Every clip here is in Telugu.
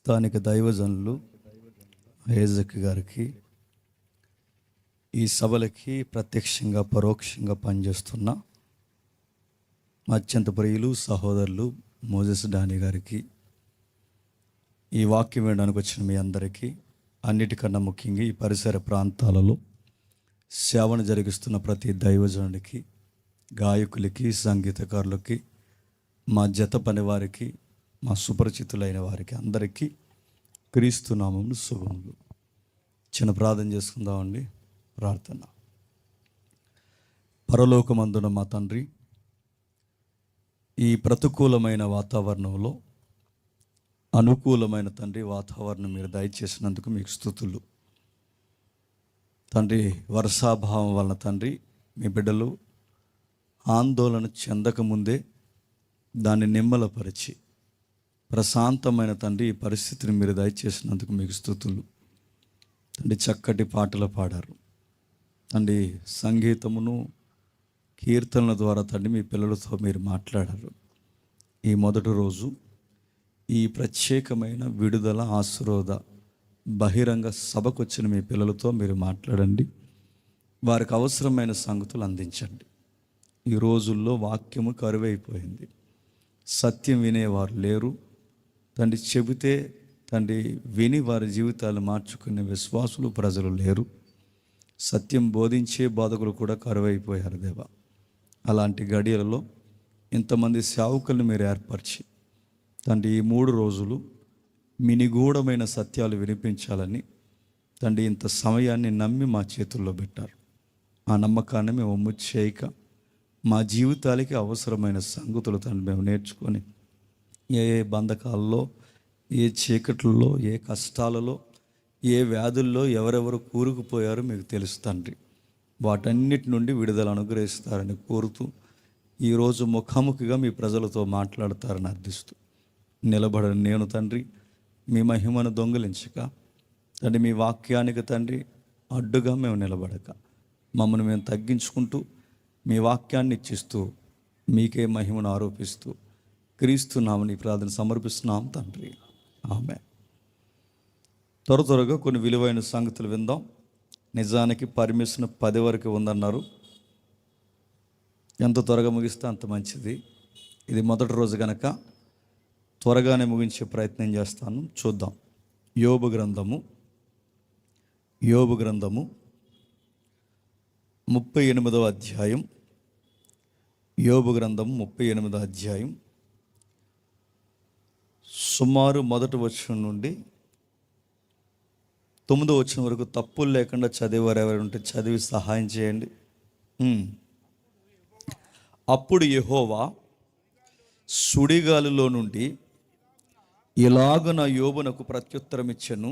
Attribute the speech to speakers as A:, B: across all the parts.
A: స్థానిక దైవజనులు ఐజక్ గారికి, ఈ సభలకి ప్రత్యక్షంగా పరోక్షంగా పనిచేస్తున్న అత్యంత ప్రియులు సహోదరులు మోజెస్ డానీ గారికి, ఈ వాక్యం వినడానికి వచ్చిన మీ అందరికీ, అన్నిటికన్నా ముఖ్యంగా ఈ పరిసర ప్రాంతాలలో సేవను జరిగిస్తున్న ప్రతి దైవజనుడికి, గాయకులకి, సంగీతకారులకి, మా జత పని వారికి, మా సుపరిచితులైన వారికి అందరికీ క్రీస్తు నామమున శుభములు. చిన్న ప్రార్థన చేసుకుందామండి. ప్రార్థన. పరలోకమందున మా తండ్రి, ఈ ప్రతికూలమైన వాతావరణంలో అనుకూలమైన తండ్రి వాతావరణం మీరు దయచేసినందుకు మీకు స్తుతులు తండ్రి. వర్షాభావం వలన తండ్రి మీ బిడ్డలు ఆందోళన చెందకముందే దాన్ని నిమ్మలపరిచి ప్రశాంతమైన తండ్రి ఈ పరిస్థితిని మీరు దయచేసినందుకు మీకు స్తుతులు తండ్రి. చక్కటి పాటలు పాడారు తండ్రి, సంగీతమును కీర్తనల ద్వారా తండ్రి మీ పిల్లలతో మీరు మాట్లాడారు. ఈ మొదటి రోజు ఈ ప్రత్యేకమైన విడుదల ఆశీర్వాద బహిరంగ సభకు వచ్చిన మీ పిల్లలతో మీరు మాట్లాడండి, వారికి అవసరమైన సంగతులు అందించండి. ఈ రోజుల్లో వాక్యము కరువైపోయింది, సత్యం వినేవారు లేరు తండ్రి. చెబితే తండ్రి విని వారి జీవితాలు మార్చుకునే విశ్వాసులు ప్రజలు లేరు. సత్యం బోధించే బోధకులు కూడా కరువైపోయారు దేవా. అలాంటి గడియలలో ఇంతమంది సేవకులను మీరు ఏర్పరిచి తండ్రి ఈ 3 రోజులు మీ నిగూఢమైన సత్యాలు వినిపించాలని తండ్రి ఇంత సమయాన్ని నమ్మి మా చేతుల్లో పెట్టారు. ఆ నమ్మకాన్ని మేము ఒమ్ము చేయక మా జీవితాలకి అవసరమైన సంగతులు తండ్రి మేము నేర్చుకొని ఏ బంధకాల్లో, ఏ చీకట్లలో, ఏ కష్టాలలో, ఏ వ్యాధుల్లో ఎవరెవరు కూరుకుపోయారో మీకు తెలుసు తండ్రి. వాటన్నిటి నుండి విడుదల అనుగ్రహిస్తారని కోరుతూ ఈరోజు ముఖాముఖిగా మీ ప్రజలతో మాట్లాడతారని అర్థిస్తూ నిలబడని నేను తండ్రి మీ మహిమను దొంగిలించక తండ్రి మీ వాక్యానికి తండ్రి అడ్డుగా మేము నిలబడక మమ్మల్ని మేము తగ్గించుకుంటూ మీ వాక్యాన్ని ఇచ్చిస్తూ మీకే మహిమను ఆరోపిస్తూ క్రీస్తు నామమున ఈ ప్రార్థన సమర్పిస్తున్నాం తండ్రి. ఆమేన్. త్వరగా కొన్ని విలువైన సంగతులు విందాం. నిజానికి పర్మిషన్ 10 వరకు ఉందన్నారు. ఎంత త్వరగా ముగిస్తే అంత మంచిది. ఇది మొదటి రోజు కనుక త్వరగానే ముగించే ప్రయత్నం చేస్తాను. చూద్దాం. యోబు గ్రంథము 38వ అధ్యాయం. యోబు గ్రంథం 38వ అధ్యాయం సుమారు మొదటి వచనం నుండి 9వ వచనం వరకు తప్పులు లేకుండా చదివేవారు ఎవరు ఉంటే చదివి సహాయం చేయండి. అప్పుడు యెహోవా సుడిగాలిలో నుండి ఇలాగున యోబునకు ప్రత్యుత్తరం ఇచ్చెను.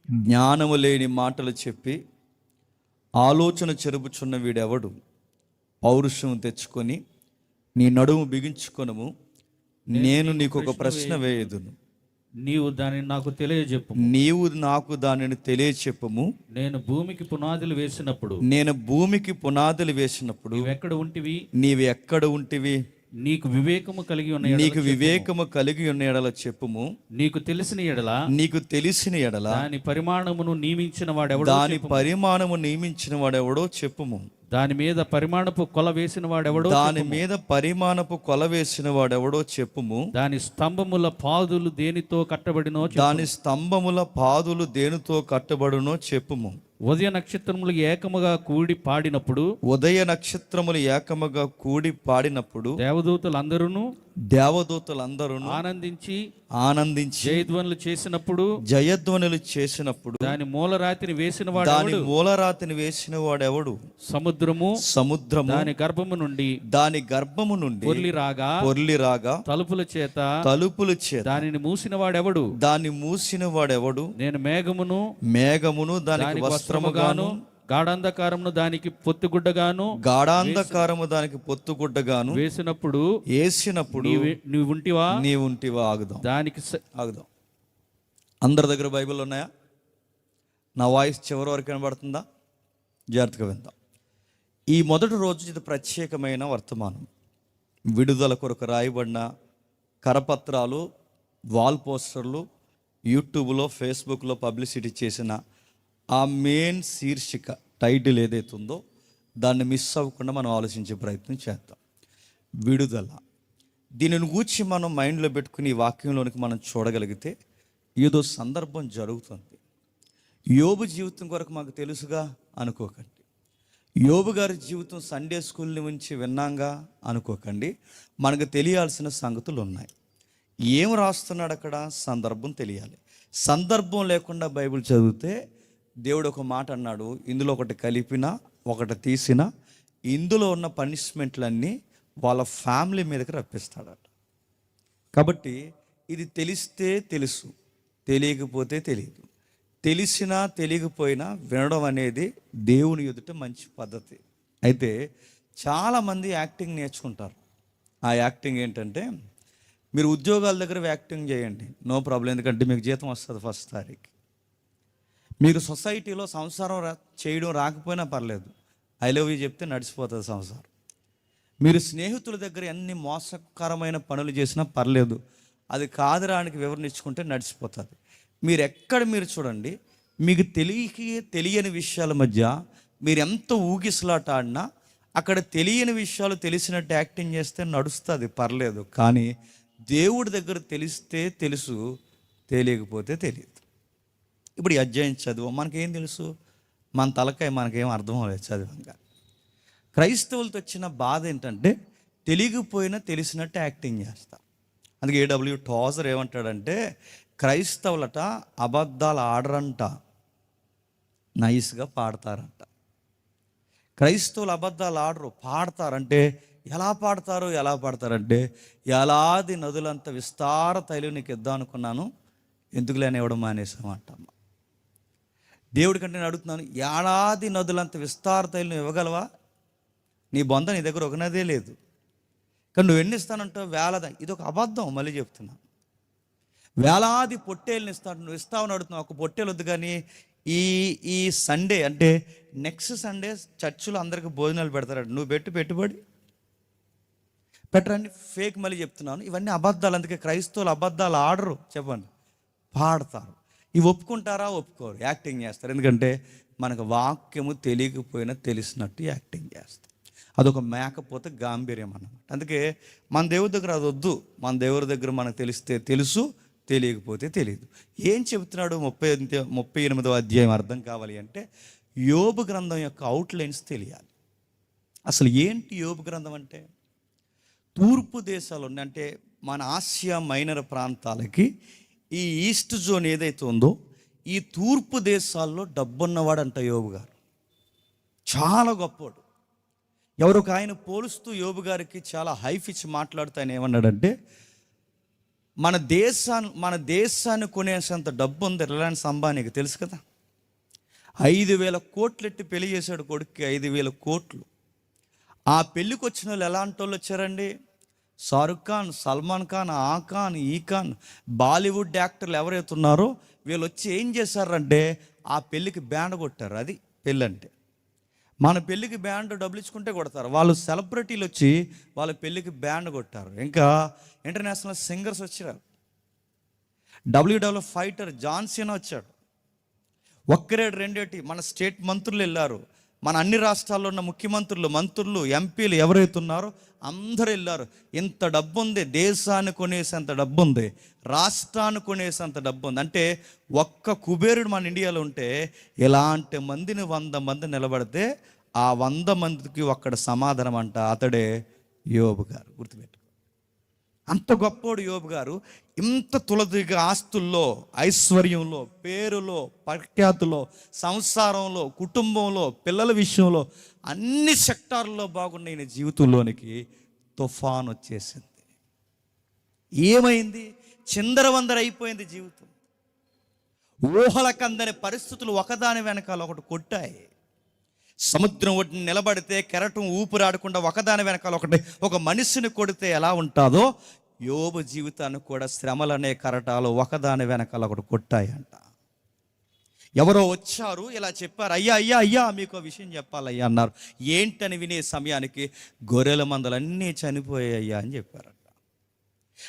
A: జ్ఞానము లేని మాటలు చెప్పి ఆలోచన చెరుపుచున్న వీడెవడు? పౌరుషం తెచ్చుకొని నీ నడుము బిగించుకొనుము, నేను నీకు ఒక ప్రశ్న వేయదును,
B: నీవు దానిని నాకు
A: తెలియచెప్పుము.
B: నేను భూమికి పునాదులు వేసినప్పుడు
A: నీవు ఎక్కడ ఉంటివి?
B: నీకు వివేకము కలిగి ఉన్న
A: ఎడల చెప్పుము.
B: నీకు తెలిసిన ఎడల దాని పరిమాణమును నియమించిన వాడెవడో చెప్పుము. దాని మీద పరిమాణపు కొల వేసిన వాడెవడో చెప్పుము. దాని స్తంభముల పాదులు దేనితో కట్టబడునో చెప్పుము. ఉదయ నక్షత్రములు ఏకముగా కూడి పాడినప్పుడు దేవదూతలందరూ ఆనందించి జయధ్వనులు చేసినప్పుడు దాని మూలరాతిని వేసిన వాడెవడు? సముద్రము దాని గర్భము నుండి పొర్లి రాగా తలుపుల చేత దానిని మూసిన వాడెవడు? నేను మేఘమును దానికి వస్త్రముగాను గాఢాంధకారము దానికి పొత్తుగుడ్డగాను వేసినప్పుడు నీవు ఉంటివా? ఆగుదాం. అందరి దగ్గర బైబిల్ ఉన్నాయా? నా వాయిస్ చివరి వరకు వినబడుతుందా? జాగ్రత్తగా విందాం. ఈ మొదటి రోజు ఇది ప్రత్యేకమైన వర్తమానం. విడుదల కొరకు రాయబడిన కరపత్రాలు, వాల్ పోస్టర్లు, యూట్యూబ్లో ఫేస్బుక్లో పబ్లిసిటీ చేసిన ఆ మెయిన్ శీర్షిక టైటిల్ ఏదైతే ఉందో దాన్ని మిస్ అవ్వకుండా మనం ఆలోచించే ప్రయత్నం చేద్దాం. విడుదల. దీనిని గూర్చి మనం మైండ్లో పెట్టుకుని ఈ వాక్యంలోనికి మనం చూడగలిగితే ఏదో సందర్భం జరుగుతుంది. యోబు జీవితం కొరకు మాకు తెలుసుగా అనుకోకండి. యోబు గారి జీవితం సండే స్కూల్ నుంచి విన్నాంగా అనుకోకండి. మనకు తెలియాల్సిన సంగతులు ఉన్నాయి. ఏం రాస్తున్నాడు అక్కడ? సందర్భం తెలియాలి. సందర్భం లేకుండా బైబిల్ చదివితే దేవుడు ఒక మాట అన్నాడు, ఇందులో ఒకటి కలిపినా ఒకటి తీసినా ఇందులో ఉన్న పనిష్మెంట్లన్నీ వాళ్ళ ఫ్యామిలీ మీదకి రప్పిస్తాడట. కాబట్టి ఇది తెలిస్తే తెలుసు, తెలియకపోతే తెలియదు. తెలిసినా తెలియకపోయినా వినడం అనేది దేవుని ఎదుట మంచి పద్ధతి. అయితే చాలామంది యాక్టింగ్ నేర్చుకుంటారు. ఆ యాక్టింగ్ ఏంటంటే, మీరు ఉద్యోగాల దగ్గర యాక్టింగ్ చేయండి, నో ప్రాబ్లం, ఎందుకంటే మీకు జీతం వస్తుంది ఫస్ట్ తారీఖు. మీరు సొసైటీలో సంసారం చేయడం రాకపోయినా పర్లేదు, ఐ లవ్ యూ చెప్తే నడిచిపోతుంది సంసారం. మీరు స్నేహితుల దగ్గర ఎన్ని మోసకరమైన పనులు చేసినా పర్లేదు, అది కాదురానికి వివరణ ఇచ్చుకుంటే నడిచిపోతుంది. మీరు చూడండి, మీకు తెలియని విషయాల మధ్య మీరు ఎంత ఊగిసలాట ఆడినా అక్కడ తెలియని విషయాలు తెలిసినట్టు యాక్టింగ్ చేస్తే నడుస్తుంది, పర్లేదు. కానీ దేవుడి దగ్గర తెలిస్తే తెలుసు, తెలియకపోతే తెలియదు. ఇప్పుడు ఈ అధ్యాయం చదువు, మనకేం తెలుసు? మన తలకాయ మనకేం అర్థం అవ్వలేదు చదివంగా. క్రైస్తవులతో వచ్చిన బాధ ఏంటంటే తెలియకపోయినా తెలిసినట్టు యాక్టింగ్ చేస్తారు. అందుకే ఏడబ్ల్యూ టాజర్ ఏమంటాడంటే, క్రైస్తవులట అబద్ధాలు ఆడరంట, నైస్గా పాడతారంట. క్రైస్తవులు అబద్ధాలు ఆడరు, పాడతారంటే ఎలా పాడతారంటే, ఎలాది నదులంత విస్తార తైలం నీకు ఇద్దాం అనుకున్నాను, ఎందుకు లేని ఇవ్వడం మానేసామంటమ్మ. దేవుడి కంటే నేను అడుగుతున్నాను, ఏడాది నదులంత విస్తార తైలం ఇవ్వగలవా? నీ బొంద నీ దగ్గర ఒక నదే లేదు, కానీ నువ్వు ఎన్ని ఇస్తానంటావు? వేలద. ఇది ఒక అబద్ధం. మళ్ళీ చెప్తున్నాను, వేలాది పొట్టేళ్ళని ఇస్తాను, నువ్వు ఇస్తావని అడుగుతున్నావు. ఒక పొట్టేలు వద్దు, కానీ ఈ సండే అంటే నెక్స్ట్ సండే చర్చిలో అందరికి భోజనాలు పెడతారంట, నువ్వు పెట్టుబడి పెట్టరండి. ఫేక్. మళ్ళీ చెప్తున్నాను, ఇవన్నీ అబద్ధాలు. అందుకే క్రైస్తవులు అబద్ధాలు ఆడరు, చెప్పండి, పాడతారు. ఇవి ఒప్పుకుంటారా? ఒప్పుకోరు, యాక్టింగ్ చేస్తారు. ఎందుకంటే మనకు వాక్యము తెలియకపోయినా తెలిసినట్టు యాక్టింగ్ చేస్తారు. అదొక మేకపోతే గాంభీర్యం అన్నమాట. అందుకే మన దేవుడి దగ్గర అది వద్దు. మన దేవుడి దగ్గర మనకు తెలిస్తే తెలుసు, తెలియకపోతే తెలియదు. ఏం చెబుతున్నాడు? 38వ అధ్యాయం అర్థం కావాలి అంటే యోబు గ్రంథం యొక్క అవుట్లైన్స్ తెలియాలి. అసలు ఏంటి యోబు గ్రంథం అంటే? తూర్పు దేశాలు ఉన్నాయి, అంటే మన ఆసియా మైనర్ ప్రాంతాలకి ఈ ఈస్ట్ జోన్ ఏదైతే ఉందో ఈ తూర్పు దేశాల్లో డబ్బున్నవాడు అంట యోబు గారు, చాలా గొప్పవాడు. ఎవరొక ఆయన పోలుస్తూ యోబు గారికి చాలా హైఫ్ ఇచ్చి మాట్లాడుతూ ఆయన ఏమన్నాడంటే, మన దేశాన్ని కొనేసేంత డబ్బు ఉంది రిలయన్స్ అంబానీకి, తెలుసు కదా. 5,000 కోట్లు ఎట్టి పెళ్లి చేశాడు కొడుక్కి, 5,000 కోట్లు. ఆ పెళ్ళికి వచ్చిన వాళ్ళు ఎలాంటి వాళ్ళు వచ్చారండి? షారుఖ్ ఖాన్, సల్మాన్ ఖాన్, ఆ ఖాన్, ఈ ఖాన్, బాలీవుడ్ యాక్టర్లు ఎవరైతే ఉన్నారో వీళ్ళు వచ్చి ఏం చేశారంటే ఆ పెళ్ళికి బ్యాండ్ కొట్టారు. అది పెళ్ళంటే. మన పెళ్ళికి బ్యాండ్ డబ్బులు ఇచ్చుకుంటే కొడతారు, వాళ్ళు సెలబ్రిటీలు వచ్చి వాళ్ళ పెళ్ళికి బ్యాండ్ కొట్టారు. ఇంకా ఇంటర్నేషనల్ సింగర్స్ వచ్చారు, WWE ఫైటర్ జాన్ సీనా వచ్చాడు. ఒక్కరేడు రెండేటి మన స్టేట్ మంత్రులు వెళ్ళారు, మన అన్ని రాష్ట్రాల్లో ఉన్న ముఖ్యమంత్రులు, మంత్రులు, ఎంపీలు ఎవరైతే ఉన్నారో అందరూ వెళ్ళారు. ఇంత డబ్బు ఉంది, దేశాన్ని కొనేసేంత డబ్బు ఉంది, రాష్ట్రాన్ని కొనేసేంత డబ్బు ఉంది. అంటే ఒక్క కుబేరుడు మన ఇండియాలో ఉంటే ఇలాంటి మందిని 100 మంది నిలబడితే ఆ 100 మందికి ఒక్కడ సమాధానం అంట, అతడే యోబు గారు. గుర్తుపెట్టు, అంత గొప్పోడు యోబు గారు. ఇంత తులదిగా ఆస్తుల్లో, ఐశ్వర్యంలో, పేరులో, ప్రఖ్యాతులో, సంసారంలో, కుటుంబంలో, పిల్లల విషయంలో అన్ని సెక్టార్లలో బాగున్న ఈయన జీవితంలోనికి తుఫాన్ వచ్చేసింది. ఏమైంది? చిందరవందర అయిపోయింది జీవితం. ఊహలకందని పరిస్థితులు ఒకదాని వెనకాల ఒకటి కొట్టాయి. సముద్రం ఒడ్డున నిలబడితే కెరటం ఊపిరాడకుండా ఒకదాని వెనకాల ఒకటి ఒక మనిషిని కొడితే ఎలా ఉంటుందో యోబు జీవితాన్ని కూడా శ్రమలనే కరటాలు ఒకదాని వెనకాల ఒకటి కొట్టాయంట. ఎవరో వచ్చారు, ఇలా చెప్పారు, అయ్యా మీకు విషయం చెప్పాలయ్యా అన్నారు. ఏంటని వినే సమయానికి గొర్రెల మందలన్నీ చనిపోయాయ్యా అని చెప్పారంట.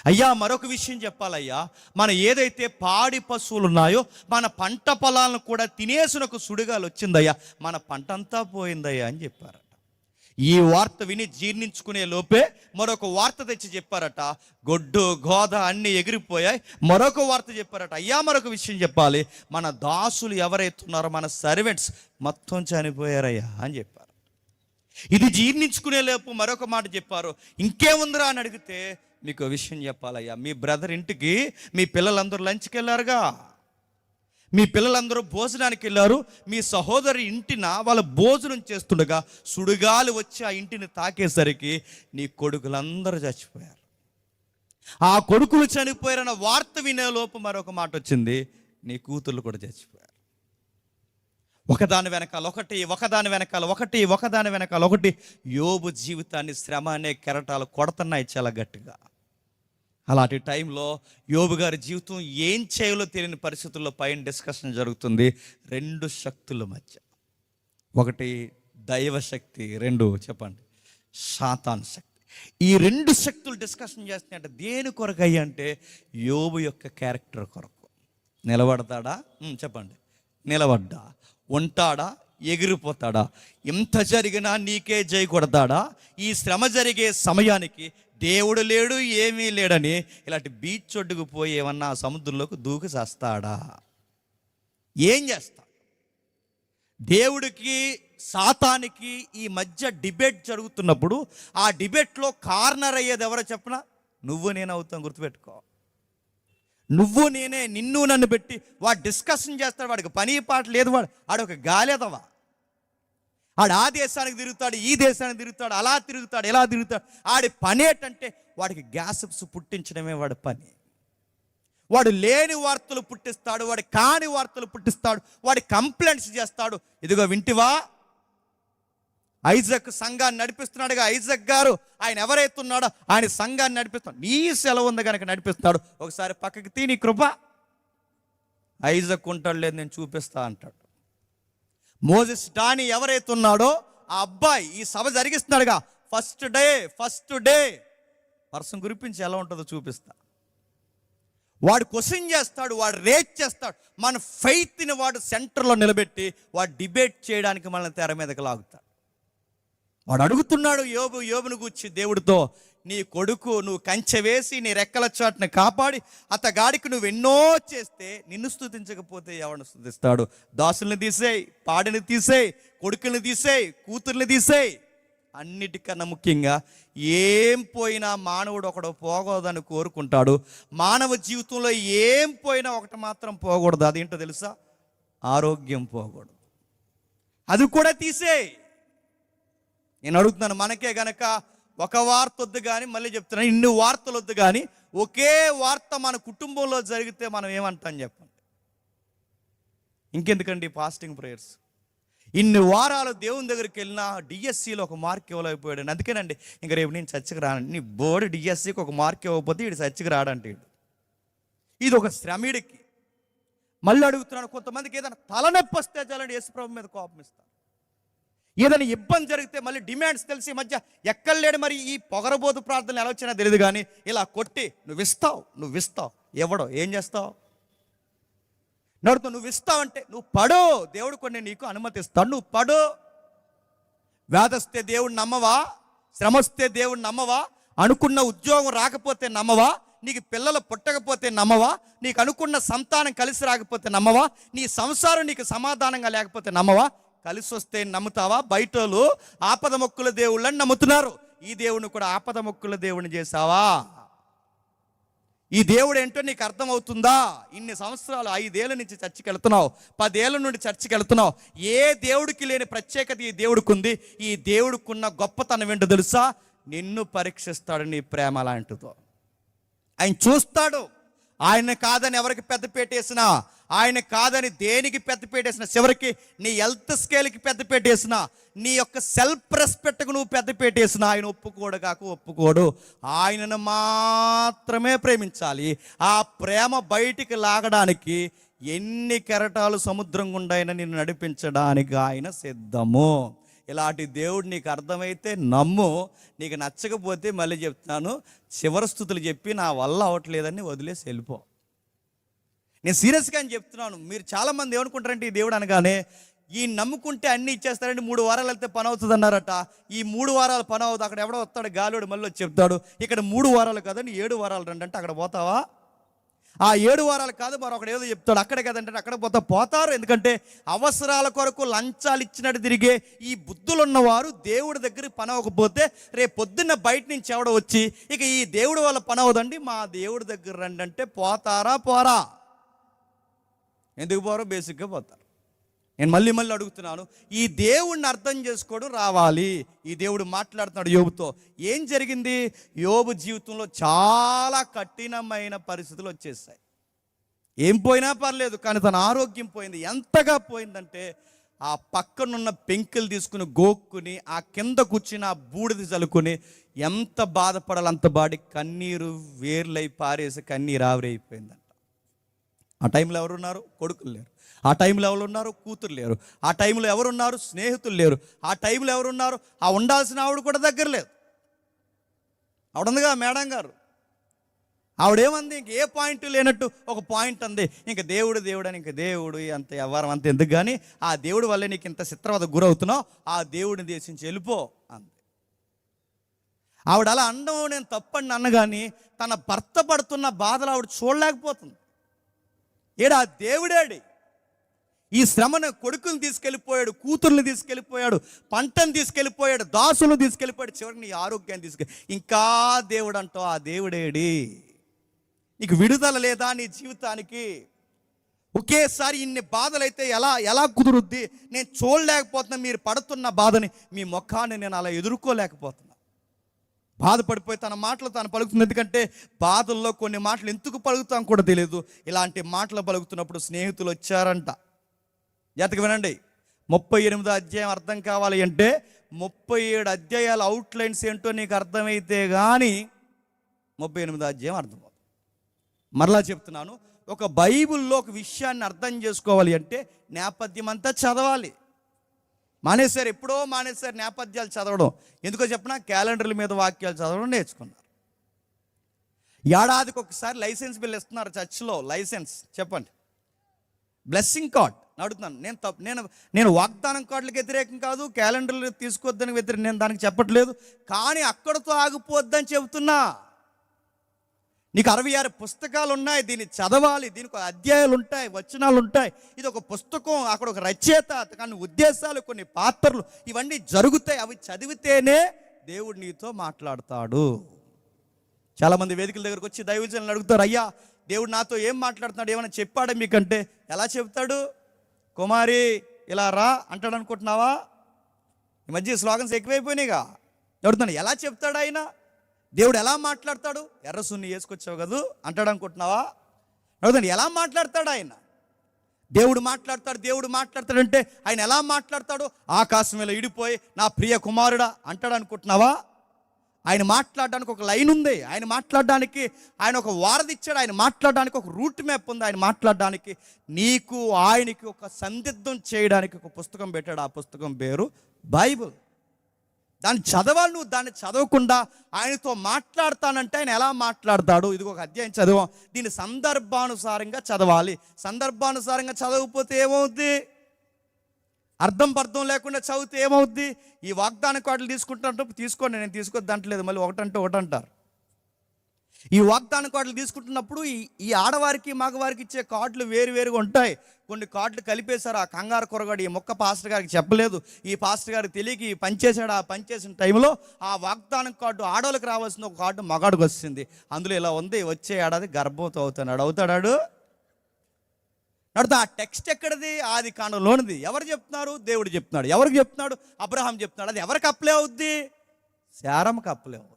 B: అయ్యా మరొక విషయం చెప్పాలయ్యా, మన ఏదైతే పాడి పశువులు ఉన్నాయో మన పంట పొలాలను కూడా తినేసిన ఒక సుడిగాలు వచ్చిందయ్యా, మన పంట అంతా పోయిందయ్యా అని చెప్పారట. ఈ వార్త విని జీర్ణించుకునే లోపే మరొక వార్త తెచ్చి చెప్పారట, గొడ్డు గోద అన్నీ ఎగిరిపోయాయి. మరొక వార్త చెప్పారట, అయ్యా మరొక విషయం చెప్పాలి, మన దాసులు ఎవరైతే ఉన్నారో మన సర్వెంట్స్ మొత్తం చనిపోయారయ్యా అని చెప్పారు. ఇది జీర్ణించుకునే లోపు మరొక మాట చెప్పారు, ఇంకేముందిరా అని అడిగితే, మీకు విషయం చెప్పాలయ్యా, మీ బ్రదర్ ఇంటికి మీ పిల్లలందరూ లంచ్కి వెళ్ళారుగా, మీ పిల్లలందరూ భోజనానికి వెళ్ళారు, మీ సహోదరి ఇంటిన వాళ్ళ భోజనం చేస్తుండగా సుడిగాలి వచ్చి ఆ ఇంటిని తాకేసరికి నీ కొడుకులందరూ చచ్చిపోయారు. ఆ కొడుకులు చనిపోయారన్న వార్త వినే లోపు మరొక మాట వచ్చింది, నీ కూతుర్లు కూడా చచ్చిపోయారు. ఒకదాని వెనకాల ఒకటి, ఒకదాని వెనకాల ఒకటి, ఒకదాని వెనకాల ఒకటి. యోబు జీవితాన్ని శ్రమ అనే కెరటాలు కొడుతున్నాయి చాలా గట్టిగా. అలాంటి టైంలో యోబు గారి జీవితం ఏం చేయాలో తెలియని పరిస్థితుల్లో పైన డిస్కషన్ జరుగుతుంది రెండు శక్తుల మధ్య. ఒకటి దైవశక్తి, రెండు చెప్పండి సాతాను శక్తి. ఈ రెండు శక్తులు డిస్కషన్ చేస్తున్నాయంటే దేని కొరకు అయ్యి అంటే యోబు యొక్క క్యారెక్టర్ కొరకు. నిలబడతాడా? చెప్పండి. నిలబడ్డా? ఉంటాడా? ఎగిరిపోతాడా? ఎంత జరిగినా నీకే జై కొడతాడా? ఈ శ్రమ జరిగే సమయానికి దేవుడు లేడు ఏమీ లేడని ఇలాంటి బీచ్ ఒడ్డుకు పోయి ఏమన్నా సముద్రంలోకి దూకి చేస్తాడా? ఏం చేస్తా? దేవుడికి సాతానికి ఈ మధ్య డిబేట్ జరుగుతున్నప్పుడు ఆ డిబేట్లో కార్నర్ అయ్యేది ఎవరో చెప్పనా? నువ్వు నేను అవుతాం, గుర్తుపెట్టుకో. నువ్వు నేనే, నిన్ను నన్ను పెట్టి వాడు డిస్కషన్ చేస్తాడు. వాడికి పని పాట లేదు, వాడు ఒక గాలేదవా. ఆడు ఆ దేశానికి తిరుగుతాడు, ఈ దేశానికి తిరుగుతాడు, అలా తిరుగుతాడు, ఎలా తిరుగుతాడు. ఆడి పని ఏంటంటే వాడికి గ్యాసిప్స్ పుట్టించడమే వాడి పని. వాడు లేని వార్తలు పుట్టిస్తాడు, వాడి కాని వార్తలు పుట్టిస్తాడు, వాడి కంప్లైంట్స్ చేస్తాడు. ఇదిగో వింటివా, ఐజక్ సంఘాన్ని నడిపిస్తున్నాడుగా, ఐజక్ గారు ఆయన ఎవరైతే ఉన్నాడో ఆయన సంఘాన్ని నడిపిస్తున్నాడు. నీ సెలవు ఉంది కనుక నడిపిస్తాడు. ఒకసారి పక్కకి తీ, నీ కృప. ఐజక్ ఉంటాడు, లేదు నేను చూపిస్తా అంటాడు. మోజెస్ డానీ ఎవరైతే ఉన్నాడో ఆ అబ్బాయి ఈ సభ జరిగిస్తున్నాడుగా, ఫస్ట్ డే పర్సన్ గురించి ఎలా ఉంటుందో చూపిస్తా. వాడు క్వశ్చన్ చేస్తాడు, వాడు రేట్ చేస్తాడు. మన ఫెయిత్ని వాడు సెంటర్లో నిలబెట్టి వాడు డిబేట్ చేయడానికి మనల్ని తెర మీదకి లాగుతాడు. వాడు అడుగుతున్నాడు యోబును గూర్చి దేవుడితో, నీ కొడుకు నువ్వు కంచె వేసి నీ రెక్కల చాటును కాపాడి అతగాడికి నువ్వు ఎన్నో చేస్తే నిన్ను స్తుతించకపోతే ఎవరిని స్తుతిస్తాడు? దాసుల్ని తీసేయి, పాడిని తీసేయి, కొడుకుల్ని తీసేయి, కూతుర్ని తీసేయి. అన్నిటికన్నా ముఖ్యంగా ఏం పోయినా మానవుడు ఒకడు పోకూడదని కోరుకుంటాడు. మానవ జీవితంలో ఏం పోయినా ఒకటి మాత్రం పోకూడదు. అదేంటో తెలుసా? ఆరోగ్యం పోకూడదు. అది కూడా తీసేయి. నేను అడుగుతున్నాను, మనకే గనక ఒక వార్త వద్దు కానీ, మళ్ళీ చెప్తున్నాను, ఇన్ని వార్తలు వద్దు కానీ ఒకే వార్త మన కుటుంబంలో జరిగితే మనం ఏమంటాం చెప్పండి? ఇంకెందుకండి ఫాస్టింగ్ ప్రేయర్స్? ఇన్ని వారాలు దేవుని దగ్గరికి వెళ్ళినా డిఎస్సిలో ఒక మార్క్ ఇవ్వలేకపోయాడు. అందుకేనండి ఇంక రేపు నేను చర్చకి రానండి. నీ బోర్డు డిఎస్సికి ఒక మార్క్ ఇవ్వకపోతే వీడు చర్చకి రాడంటే ఇది ఒక శ్రమిడికి. మళ్ళీ అడుగుతున్నాను, కొంతమందికి ఏదైనా తలనొప్పి వస్తే చాలండి యేసుప్రభు మీద కోపం ఇస్తారు. ఏదైనా ఇబ్బంది జరిగితే మళ్ళీ డిమాండ్స్ తెలిసి మధ్య ఎక్కడ లేడు. మరి ఈ పొగరబోతు ప్రార్థనలు ఎలా వచ్చినా తెలియదు కానీ ఇలా కొట్టి నువ్వు ఇస్తావు ఎవడో ఏం చేస్తావు? నడుతూ నువ్వు ఇస్తావంటే నువ్వు పడు, దేవుడు కొన్ని నీకు అనుమతిస్తాడు, నువ్వు పడు. వ్యాధస్తే దేవుడు నమ్మవా? శ్రమ వస్తే దేవుడు నమ్మవా? అనుకున్న ఉద్యోగం రాకపోతే నమ్మవా? నీకు పిల్లలు పుట్టకపోతే నమ్మవా? నీకు అనుకున్న సంతానం కలిసి రాకపోతే నమ్మవా? నీ సంసారం నీకు సమాధానంగా లేకపోతే నమ్మవా? కలిసి వస్తే నమ్ముతావా? బయటోళ్ళు ఆపద మొక్కుల దేవుళ్ళని నమ్ముతున్నారు. ఈ దేవుని కూడా ఆపద మొక్కుల దేవుని చేసావా? ఈ దేవుడు ఏంటో నీకు అర్థమవుతుందా? ఇన్ని సంవత్సరాలు 5 ఏళ్ళ నుంచి చర్చికి వెళ్తున్నావు, 10 ఏళ్ళ నుండి చర్చికి వెళ్తున్నావు. ఏ దేవుడికి లేని ప్రత్యేకత ఈ దేవుడికి ఉంది. ఈ దేవుడికి ఉన్న గొప్పతనం ఏంటో తెలుసా? నిన్ను పరీక్షిస్తాడు. నీ ప్రేమ అలాంటిదో ఆయన చూస్తాడు. ఆయన కాదని ఎవరికి పెద్దపేట వేసినా, ఆయన కాదని దేనికి పెద్దపేట వేసినా, చివరికి నీ హెల్త్ స్కేల్కి పెద్దపేట వేసినా, నీ యొక్క సెల్ఫ్ రెస్పెక్ట్కు నువ్వు పెద్దపేట వేసినా ఆయన ఒప్పుకోడు. ఆయనను మాత్రమే ప్రేమించాలి. ఆ ప్రేమ బయటికి లాగడానికి ఎన్ని కెరటాలు సముద్రం గుండా నిన్ను నడిపించడానికి ఆయన సిద్ధము. ఇలాంటి దేవుడు నీకు అర్థమైతే నమ్ము, నీకు నచ్చకపోతే మళ్ళీ చెప్తున్నాను, చివరి స్థుతులు చెప్పి నా వల్ల అవ్వట్లేదని వదిలేసి వెళ్ళిపో. నేను సీరియస్గా అని చెప్తున్నాను. మీరు చాలామంది ఏమనుకుంటారంటే ఈ దేవుడు అనగానే ఈ నమ్ముకుంటే అన్నీ ఇచ్చేస్తారంటే 3 వారాలు వెళ్తే పని అవుతుంది అన్నారట. ఈ 3 వారాలు పని అవుతుంది, అక్కడ ఎవడో వస్తాడు గాలివాడు మళ్ళీ వచ్చి చెప్తాడు ఇక్కడ 3 వారాలు కదండి 7 వారాలు రండి అంటే అక్కడ పోతావా? ఆ 7 వారాలు కాదు మరొకడు ఏదో చెప్తాడు అక్కడే కదంటే అక్కడ పోతారు. ఎందుకంటే అవసరాల కొరకు లంచాలు ఇచ్చినట్టు తిరిగే ఈ బుద్ధులు ఉన్నవారు దేవుడి దగ్గర పని అవ్వకపోతే రేపు పొద్దున్న బయట నుంచి ఎవడో వచ్చి ఇక ఈ దేవుడి వల్ల పని అవ్వదండి మా దేవుడి దగ్గర రండి అంటే పోరా? ఎందుకు పోరో బేసిక్గా పోతారు. నేను మళ్ళీ అడుగుతున్నాను, ఈ దేవుడిని అర్థం చేసుకోవడం రావాలి. ఈ దేవుడు మాట్లాడుతున్నాడు యోబుతో. ఏం జరిగింది? యోబు జీవితంలో చాలా కఠినమైన పరిస్థితులు వచ్చేసాయి. ఏం పోయినా పర్లేదు, కానీ తన ఆరోగ్యం పోయింది. ఎంతగా పోయిందంటే ఆ పక్కనున్న పెంకులు తీసుకుని గోక్కుని ఆ కింద కూర్చుని ఆ బూడిది చల్లుకొని ఎంత బాధపడాలి అంత బాడి కన్నీరు వేర్లై పారేసి కన్నీరు ఆవిరైపోయిందంట. ఆ టైంలో ఎవరున్నారు? కొడుకులు లేరు. ఆ టైంలో ఎవరున్నారు? కూతురు లేరు. ఆ టైంలో ఎవరున్నారు? స్నేహితులు లేరు. ఆ టైంలో ఎవరున్నారు? ఆ ఉండాల్సిన ఆవిడ కూడా దగ్గర లేదు. ఆవిడందిగా మేడం గారు, ఆవిడేమంది? ఇంక ఏ పాయింట్ లేనట్టు ఒక పాయింట్ అంది, ఇంక దేవుడు అని. ఇంక దేవుడు అంత వ్యవహారం అంత ఎందుకు కానీ ఆ దేవుడి వల్లే నీకు ఇంత చిత్రవద గురవుతున్నావు, ఆ దేవుడిని దేశించి వెళ్ళిపో అంది. ఆవిడ అలా అండం నేను తప్పని అన్నగాని తన భర్త పడుతున్న బాధలు ఆవిడ చూడలేకపోతుంది. ఏడా దేవుడేడి? ఈ శ్రమను కొడుకుని తీసుకెళ్ళిపోయాడు, కూతుర్ని తీసుకెళ్ళిపోయాడు, పంటను తీసుకెళ్ళిపోయాడు, దాసులు తీసుకెళ్ళిపోయాడు, చివరికి నీ ఆరోగ్యాన్ని ఇంకా దేవుడు అంటావు. ఆ దేవుడేడి? నీకు విడుదల లేదా నీ జీవితానికి? ఒకేసారి ఇన్ని బాధలైతే ఎలా కుదురుద్ది? నేను చూడలేకపోతున్నా మీరు పడుతున్న బాధని, మీ ముఖాన్ని నేను అలా ఎదుర్కోలేకపోతున్నా. బాధపడిపోయి తన మాటలు తాను పలుకుతుంది. ఎందుకంటే బాధల్లో కొన్ని మాటలు ఎందుకు పలుకుతాం కూడా తెలియదు. ఇలాంటి మాటలు పలుకుతున్నప్పుడు స్నేహితులు వచ్చారంట. జాతక వినండి, 38 అధ్యాయం అర్థం కావాలి అంటే 37 అధ్యాయాల అవుట్లైన్స్ ఏంటో నీకు అర్థమైతే కానీ 38 అధ్యాయం అర్థమవుతుంది. మరలా చెప్తున్నాను, ఒక బైబిల్లో ఒక విషయాన్ని అర్థం చేసుకోవాలి అంటే నేపథ్యం అంతా చదవాలి. మానేశారు, ఎప్పుడో మానేశారు నేపథ్యాలు చదవడం. ఎందుకో చెప్పినా క్యాలెండర్ల మీద వాక్యాలు చదవడం నేర్చుకున్నారు. ఏడాదికి ఒకసారి లైసెన్స్ బిల్ ఇస్తున్నారు చర్చ్లో. లైసెన్స్ చెప్పండి, బ్లెస్సింగ్ కార్డ్ అడుగుతున్నాను. నేను వాగ్దానం కార్డులకు వ్యతిరేకం కాదు, క్యాలెండర్లు తీసుకోవద్దని వ్యతిరేకం, నేను దానికి చెప్పట్లేదు. కానీ అక్కడతో ఆగిపోద్దని చెబుతున్నా. నీకు 66 పుస్తకాలు ఉన్నాయి, దీన్ని చదవాలి, దీనికి అధ్యాయాలు ఉంటాయి, వచనాలు ఉంటాయి. ఇది ఒక పుస్తకం, అక్కడ ఒక రచయిత, కానీ ఉద్దేశాలు, కొన్ని పాత్రలు ఇవన్నీ జరుగుతాయి. అవి చదివితేనే దేవుడు నీతో మాట్లాడతాడు. చాలామంది వేదికల దగ్గరకు వచ్చి దైవజనులను అడుగుతారు, అయ్యా దేవుడు నాతో ఏం మాట్లాడుతున్నాడు, ఏమైనా చెప్పాడా మీకంటే? ఎలా చెప్తాడు? కుమారి ఇలా రా అంటాడు అనుకుంటున్నావా? ఈ మధ్య స్లోగన్స్ ఎక్కువైపోయినాయిగా. అడుగుతాను, ఎలా చెప్తాడు ఆయన? దేవుడు ఎలా మాట్లాడతాడు? ఎర్రసున్ని వేసుకొచ్చావు కదా అంటాడు అనుకుంటున్నావా? అడుగుతాను, ఎలా మాట్లాడతాడు ఆయన? దేవుడు మాట్లాడతాడంటే ఆయన ఎలా మాట్లాడతాడు? ఆకాశం ఇలా ఇడిపోయి నా ప్రియ కుమారుడా అంటాడు అనుకుంటున్నావా? ఆయన మాట్లాడడానికి ఒక లైన్ ఉంది, ఆయన మాట్లాడడానికి ఆయన ఒక వారధి ఇచ్చాడు, ఆయన మాట్లాడడానికి ఒక రూట్ మ్యాప్ ఉంది, ఆయన మాట్లాడడానికి నీకు ఆయనకి ఒక సందిగ్ధం చేయడానికి ఒక పుస్తకం పెట్టాడు. ఆ పుస్తకం పేరు బైబిల్. దాన్ని చదవాలి. నువ్వు దాన్ని చదవకుండా ఆయనతో మాట్లాడతానంటే ఆయన ఎలా మాట్లాడతాడు? ఇది ఒక అధ్యాయం చదవం. దీన్ని సందర్భానుసారంగా చదవాలి. సందర్భానుసారంగా చదవకపోతే ఏమవుద్ది? అర్థం లేకుండా చదివితే ఏమవుద్ది? ఈ వాగ్దాన కార్డులు తీసుకుంటున్నప్పుడు తీసుకోండి, నేను తీసుకోవద్దు అంటలేదు, మళ్ళీ ఒకటంటే ఒకటంటారు. ఈ వాగ్దాన కార్డులు తీసుకుంటున్నప్పుడు ఈ ఆడవారికి మగవారికి ఇచ్చే కార్డులు వేరుగా ఉంటాయి. కొన్ని కార్డులు కలిపేశారు. ఆ కంగారు కొరగాడు ఈ మొక్క పాస్టర్ గారికి చెప్పలేదు, ఈ పాస్టర్ గారికి తెలియక ఈ పనిచేశాడు. ఆ పనిచేసిన టైంలో ఆ వాగ్దానం కార్డు ఆడవాళ్ళకి రావాల్సిన ఒక కార్డు మగాడికి వస్తుంది. అందులో ఇలా ఉంది, వచ్చే ఏడాది గర్భవతి అవుతాడు. ఆ టెక్స్ట్ ఎక్కడిది? ఆది కాండంలోనిది. ఎవరు చెప్తున్నారు? దేవుడు చెప్తున్నాడు. ఎవరికి చెప్తున్నాడు? అబ్రహాం చెప్తున్నాడు. అది ఎవరికి అప్లై అవుద్ది? శారమ్మకి అప్లై అవుద్ది.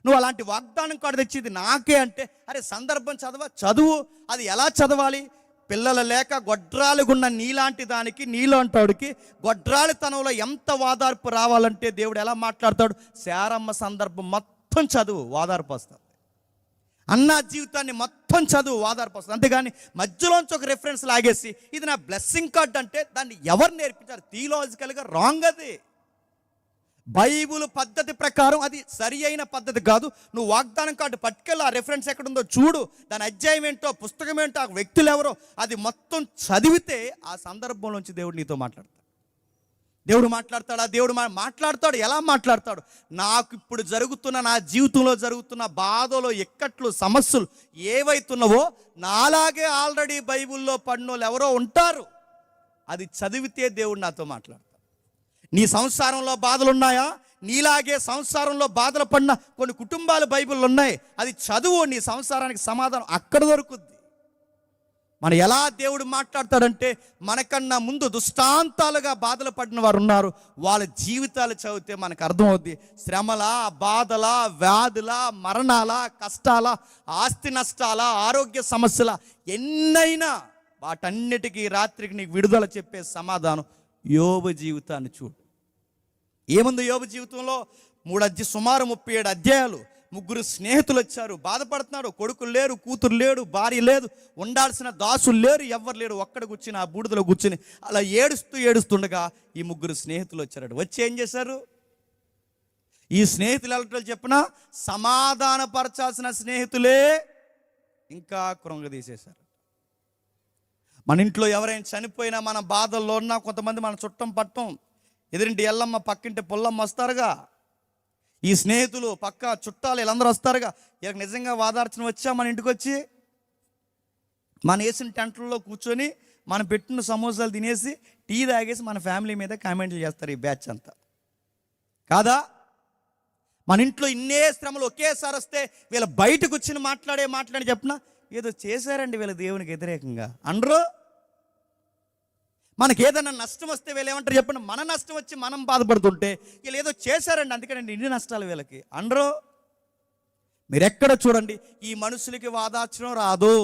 B: నువ్వు అలాంటి వాగ్దానం కార్డు తెచ్చింది నాకే అంటే, అరే సందర్భం చదువు. అది ఎలా చదవాలి? పిల్లలు లేక గొడ్రాలుగున్న నీలాంటి దానికి, నీలాంటోడికి గొడ్రాలితనంలో ఎంత వాదార్పు రావాలంటే దేవుడు ఎలా మాట్లాడతాడు? శారమ్మ సందర్భం మొత్తం చదువు, వాదార్పు వస్తుంది. అన్న జీవితాన్ని మొత్తం చదువు, వాదార్పు వస్తుంది. అంతేగాని మధ్యలోంచి ఒక రెఫరెన్స్ లాగేసి ఇది నా బ్లెస్సింగ్ కార్డ్ అంటే దాన్ని ఎవరు నేర్పించారు? థియలాజికల్గా రాంగ్ అది. బైబుల్ పద్ధతి ప్రకారం అది సరి అయిన పద్ధతి కాదు. నువ్వు వాగ్దానం కార్డు పట్టుకెళ్ళి ఆ రెఫరెన్స్ ఎక్కడుందో చూడు, దాని అధ్యాయం ఏంటో, పుస్తకం ఏంటో, ఆ వ్యక్తులు ఎవరో, అది మొత్తం చదివితే ఆ సందర్భంలోంచి దేవుడు నీతో మాట్లాడతాడు. దేవుడు మాట్లాడతాడు. ఆ దేవుడు మాట్లాడతాడు. ఎలా మాట్లాడతాడు? నాకు ఇప్పుడు జరుగుతున్న, నా జీవితంలో జరుగుతున్న బాధలు, ఇక్కట్లు, సమస్యలు ఏవైతున్నావో నాలాగే ఆల్రెడీ బైబిల్లో పడినోళ్ళు ఎవరో ఉంటారు. అది చదివితే దేవుడు నాతో మాట్లాడతాడు. నీ సంసారంలో బాధలు ఉన్నాయా? నీలాగే సంసారంలో బాధలు పడిన కొన్ని కుటుంబాలు బైబిల్లో ఉన్నాయి. అది చదువు, నీ సంసారానికి సమాధానం అక్కడ దొరుకుద్ది. మనం ఎలా దేవుడు మాట్లాడతాడంటే, మనకన్నా ముందు దుష్టాంతాలుగా బాధలు పడిన వారు ఉన్నారు. వాళ్ళ జీవితాలు చదివితే మనకు అర్థమవుద్ది. శ్రమల, బాధల, వ్యాధుల, మరణాల, కష్టాల, ఆస్తి నష్టాల, ఆరోగ్య సమస్యల ఎన్నైనా వాటన్నిటికీ రాత్రికి నీకు విడుదల చెప్పే సమాధానం యోబు జీవితాన్ని చూడు. ఏముంది యోబు జీవితంలో? సుమారు 37 అధ్యాయాలు. 3 స్నేహితులు వచ్చారు. బాధపడుతున్నాడు. కొడుకులు లేరు, కూతురు లేడు, భార్య లేదు, ఉండాల్సిన దాసులు లేరు, ఎవ్వరు లేరు. ఒక్కడ కూర్చుని, ఆ బూడిదలో కూర్చుని అలా ఏడుస్తుండగా ఈ 3 స్నేహితులు వచ్చారు. వచ్చి ఏం చేశారు? ఈ స్నేహితులు ఎలా చెప్పినా సమాధానపరచాల్సిన స్నేహితులే ఇంకా కృంగదీసేశారు. మన ఇంట్లో ఎవరైనా చనిపోయినా, మన బాధల్లో ఉన్నా, కొంతమంది మన చుట్టం పట్టం, ఎదురింటి ఎల్లమ్మ, పక్కింటి పుల్లమ్మ వస్తారుగా. ఈ స్నేహితులు, పక్క చుట్టాలు, వీళ్ళందరూ వస్తారుగా. వీళ్ళకి నిజంగా వాదార్చన వచ్చా మన ఇంటికి వచ్చి మన వేసిన టెంట్లలో కూర్చొని మనం పెట్టిన సమోసాలు తినేసి టీ తాగేసి మన ఫ్యామిలీ మీద కామెంట్లు చేస్తారు ఈ బ్యాచ్ అంతా, కాదా? మన ఇంట్లో ఇన్నే శ్రమలు ఒకేసారి వస్తే వీళ్ళ బయటకు వచ్చి మాట్లాడి చెప్పినా ఏదో చేశారండి వీళ్ళ దేవునికి వ్యతిరేకంగా అనరు. మనకి ఏదైనా నష్టం వస్తే వీళ్ళు ఏమంటారు చెప్పండి? మన నష్టం వచ్చి మనం బాధపడుతుంటే వీళ్ళు ఏదో చేశారండి అందుకనండి ఇన్ని నష్టాలు వీళ్ళకి అనరు. మీరు ఎక్కడ చూడండి, ఈ మనుషులకి వాదార్చడం రాదు,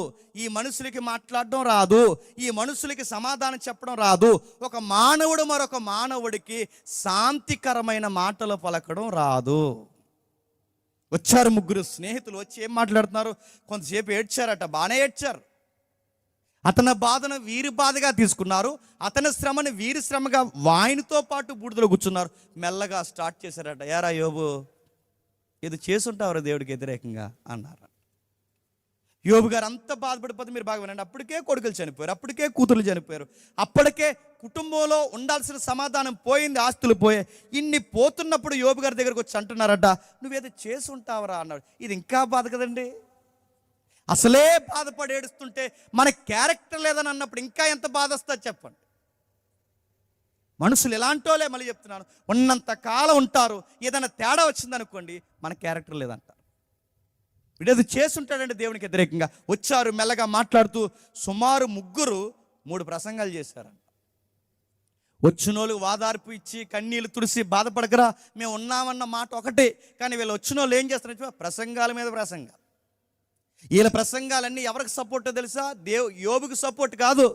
B: ఈ మనుషులకి మాట్లాడడం రాదు, ఈ మనుషులకి సమాధానం చెప్పడం రాదు. ఒక మానవుడు మరొక మానవుడికి శాంతికరమైన మాటలు పలకడం రాదు. వచ్చారు 3 స్నేహితులు. వచ్చి ఏం మాట్లాడుతున్నారు? కొంతసేపు ఏడ్చారట. బాగానే ఏడ్చారు. అతని బాధను వీరి బాధగా తీసుకున్నారు, అతని శ్రమను వీరి శ్రమగా వాయినితో పాటు బూడిదలో కూర్చున్నారు. మెల్లగా స్టార్ట్ చేశారట. యారా యోబు, ఏదో చేసుంటారు దేవుడికి వ్యతిరేకంగా అన్నారు. యోబు గారు అంత బాధపడిపోతే మీరు బాగా వినండి. అప్పటికే కొడుకులు చనిపోయారు, అప్పటికే కూతురు చనిపోయారు, అప్పటికే కుటుంబంలో ఉండాల్సిన సమాధానం పోయింది, ఆస్తులు పోయాయి. ఇన్ని పోతున్నప్పుడు యోబు గారి దగ్గరకు వచ్చి అంటున్నారట, నువ్వేదో చేసి ఉంటావరా అన్నాడు. ఇది ఇంకా బాధ కదండి. అసలే బాధపడి ఏడుస్తుంటే మన క్యారెక్టర్ లేదని అన్నప్పుడు ఇంకా ఎంత బాధ వస్తుంది చెప్పండి. మనుషులు ఎలాంటోలే, మళ్ళీ చెప్తున్నాను, ఉన్నంత కాలం ఉంటారు. ఏదైనా తేడా వచ్చిందనుకోండి మన క్యారెక్టర్ లేదంటారు. వీడేది చేసుంటాడంటే దేవునికి వ్యతిరేకంగా. వచ్చారు మెల్లగా మాట్లాడుతూ. సుమారు 3 ప్రసంగాలు చేశారంట. వచ్చినోళ్ళు వాదార్పు ఇచ్చి కన్నీళ్ళు తుడిసి బాధపడకరా మేము ఉన్నామన్న మాట ఒకటే, కానీ వీళ్ళు వచ్చినోళ్ళు ఏం చేస్తారంటే ప్రసంగాల మీద ప్రసంగాలు. వీళ్ళ ప్రసంగాలన్నీ ఎవరికి సపోర్టో తెలుసా? యోబుకి సపోర్ట్ కాదు,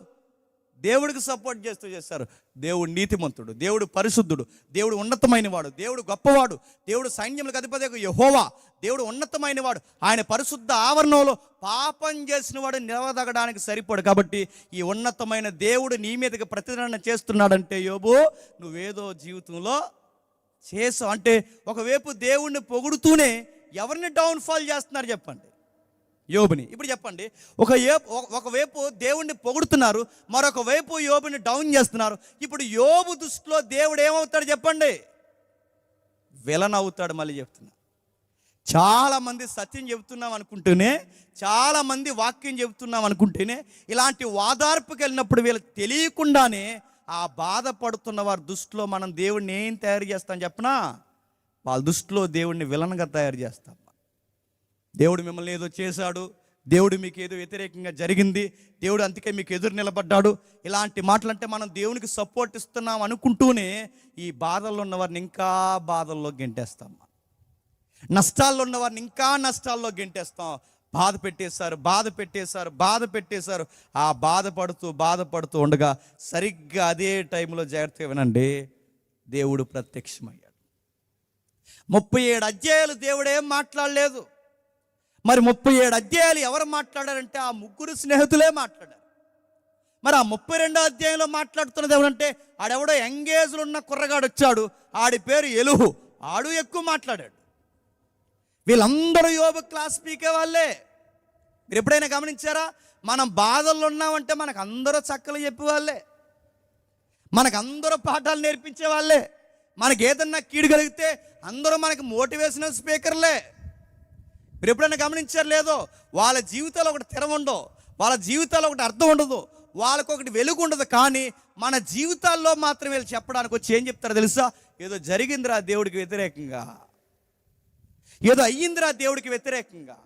B: దేవుడికి సపోర్ట్ చేస్తారు. దేవుడు నీతిమంతుడు, దేవుడు పరిశుద్ధుడు, దేవుడు ఉన్నతమైన వాడు, దేవుడు గొప్పవాడు, దేవుడు సైన్యములకు అధిపతి యెహోవా, దేవుడు ఉన్నతమైన వాడు. ఆయన పరిశుద్ధ ఆవరణంలో పాపం చేసిన వాడు నిలవదగడానికి సరిపడు. కాబట్టి ఈ ఉన్నతమైన దేవుడు నీ మీదకి ప్రతిదండన చేస్తున్నాడంటే యోబు నువ్వేదో జీవితంలో చేసావు అంటే, ఒకవైపు దేవుణ్ణి పొగుడుతూనే ఎవరిని డౌన్ఫాల్ చేస్తున్నారు చెప్పండి? యోబుని. ఇప్పుడు చెప్పండి, ఒకవైపు దేవుణ్ణి పొగుడుతున్నారు, మరొక వైపు యోబుని డౌన్ చేస్తున్నారు. ఇప్పుడు యోబు దృష్టిలో దేవుడు ఏమవుతాడు చెప్పండి? విలన్ అవుతాడు. మళ్ళీ చెప్తున్నా, చాలామంది సత్యం చెబుతున్నాం అనుకుంటూనే, చాలామంది వాక్యం చెబుతున్నాం అనుకుంటేనే ఇలాంటి వాదార్పుకి వెళ్ళినప్పుడు వీళ్ళకి తెలియకుండానే ఆ బాధపడుతున్న వారి దృష్టిలో మనం దేవుడిని ఏం తయారు చేస్తాం చెప్పనా? వాళ్ళ దృష్టిలో దేవుడిని విలన్గా తయారు చేస్తాం. దేవుడు మిమ్మల్ని ఏదో చేశాడు, దేవుడు మీకు ఏదో వ్యతిరేకంగా జరిగింది, దేవుడు అందుకే మీకు ఎదురు నిలబడ్డాడు, ఇలాంటి మాటలంటే మనం దేవునికి సపోర్ట్ ఇస్తున్నాం అనుకుంటూనే ఈ బాధల్లో ఉన్నవారిని ఇంకా బాధల్లో గెంటేస్తాం. నష్టాల్లో ఉన్నవారిని ఇంకా నష్టాల్లో గెంటేస్తాం. బాధ పెట్టేశారు. ఆ బాధపడుతూ ఉండగా సరిగ్గా అదే టైంలో జాగ్రత్తగా వినండి, దేవుడు ప్రత్యక్షమయ్యాడు. 37 అధ్యాయాలు దేవుడు ఏం మాట్లాడలేదు. మరి 37 అధ్యాయాలు ఎవరు మాట్లాడారంటే ఆ 3 స్నేహితులే మాట్లాడారు. మరి ఆ 32వ అధ్యాయంలో మాట్లాడుతున్నది ఎవరంటే ఆడెవడో ఎంగేజ్లో ఉన్న కుర్రగాడు వచ్చాడు, ఆడి పేరు ఎలుహు. ఆడు ఎక్కువ మాట్లాడాడు. వీళ్ళందరూ యోబు క్లాస్ పీకే వాళ్ళే. మీరు ఎప్పుడైనా గమనించారా? మనం బాధల్లో ఉన్నామంటే మనకు అందరూ చక్కలు చెప్పేవాళ్ళే, మనకు అందరూ పాఠాలు నేర్పించే వాళ్ళే, మనకి ఏదన్నా కీడు కలిగితే అందరూ మనకి మోటివేషనల్ స్పీకర్లే. మీరు ఎప్పుడైనా గమనించారు లేదో? వాళ్ళ జీవితాల్లో ఒకటి తెర ఉండవు, వాళ్ళ జీవితాల్లో ఒకటి అర్థం ఉండదు, వాళ్ళకు ఒకటి వెలుగు ఉండదు. కానీ మన జీవితాల్లో మాత్రం వీళ్ళు చెప్పడానికి వచ్చి ఏం చెప్తారో తెలుసా? ఏదో జరిగిందిరా దేవుడికి వ్యతిరేకంగా, ఏదో అయ్యిందిరా దేవుడికి వ్యతిరేకంగా.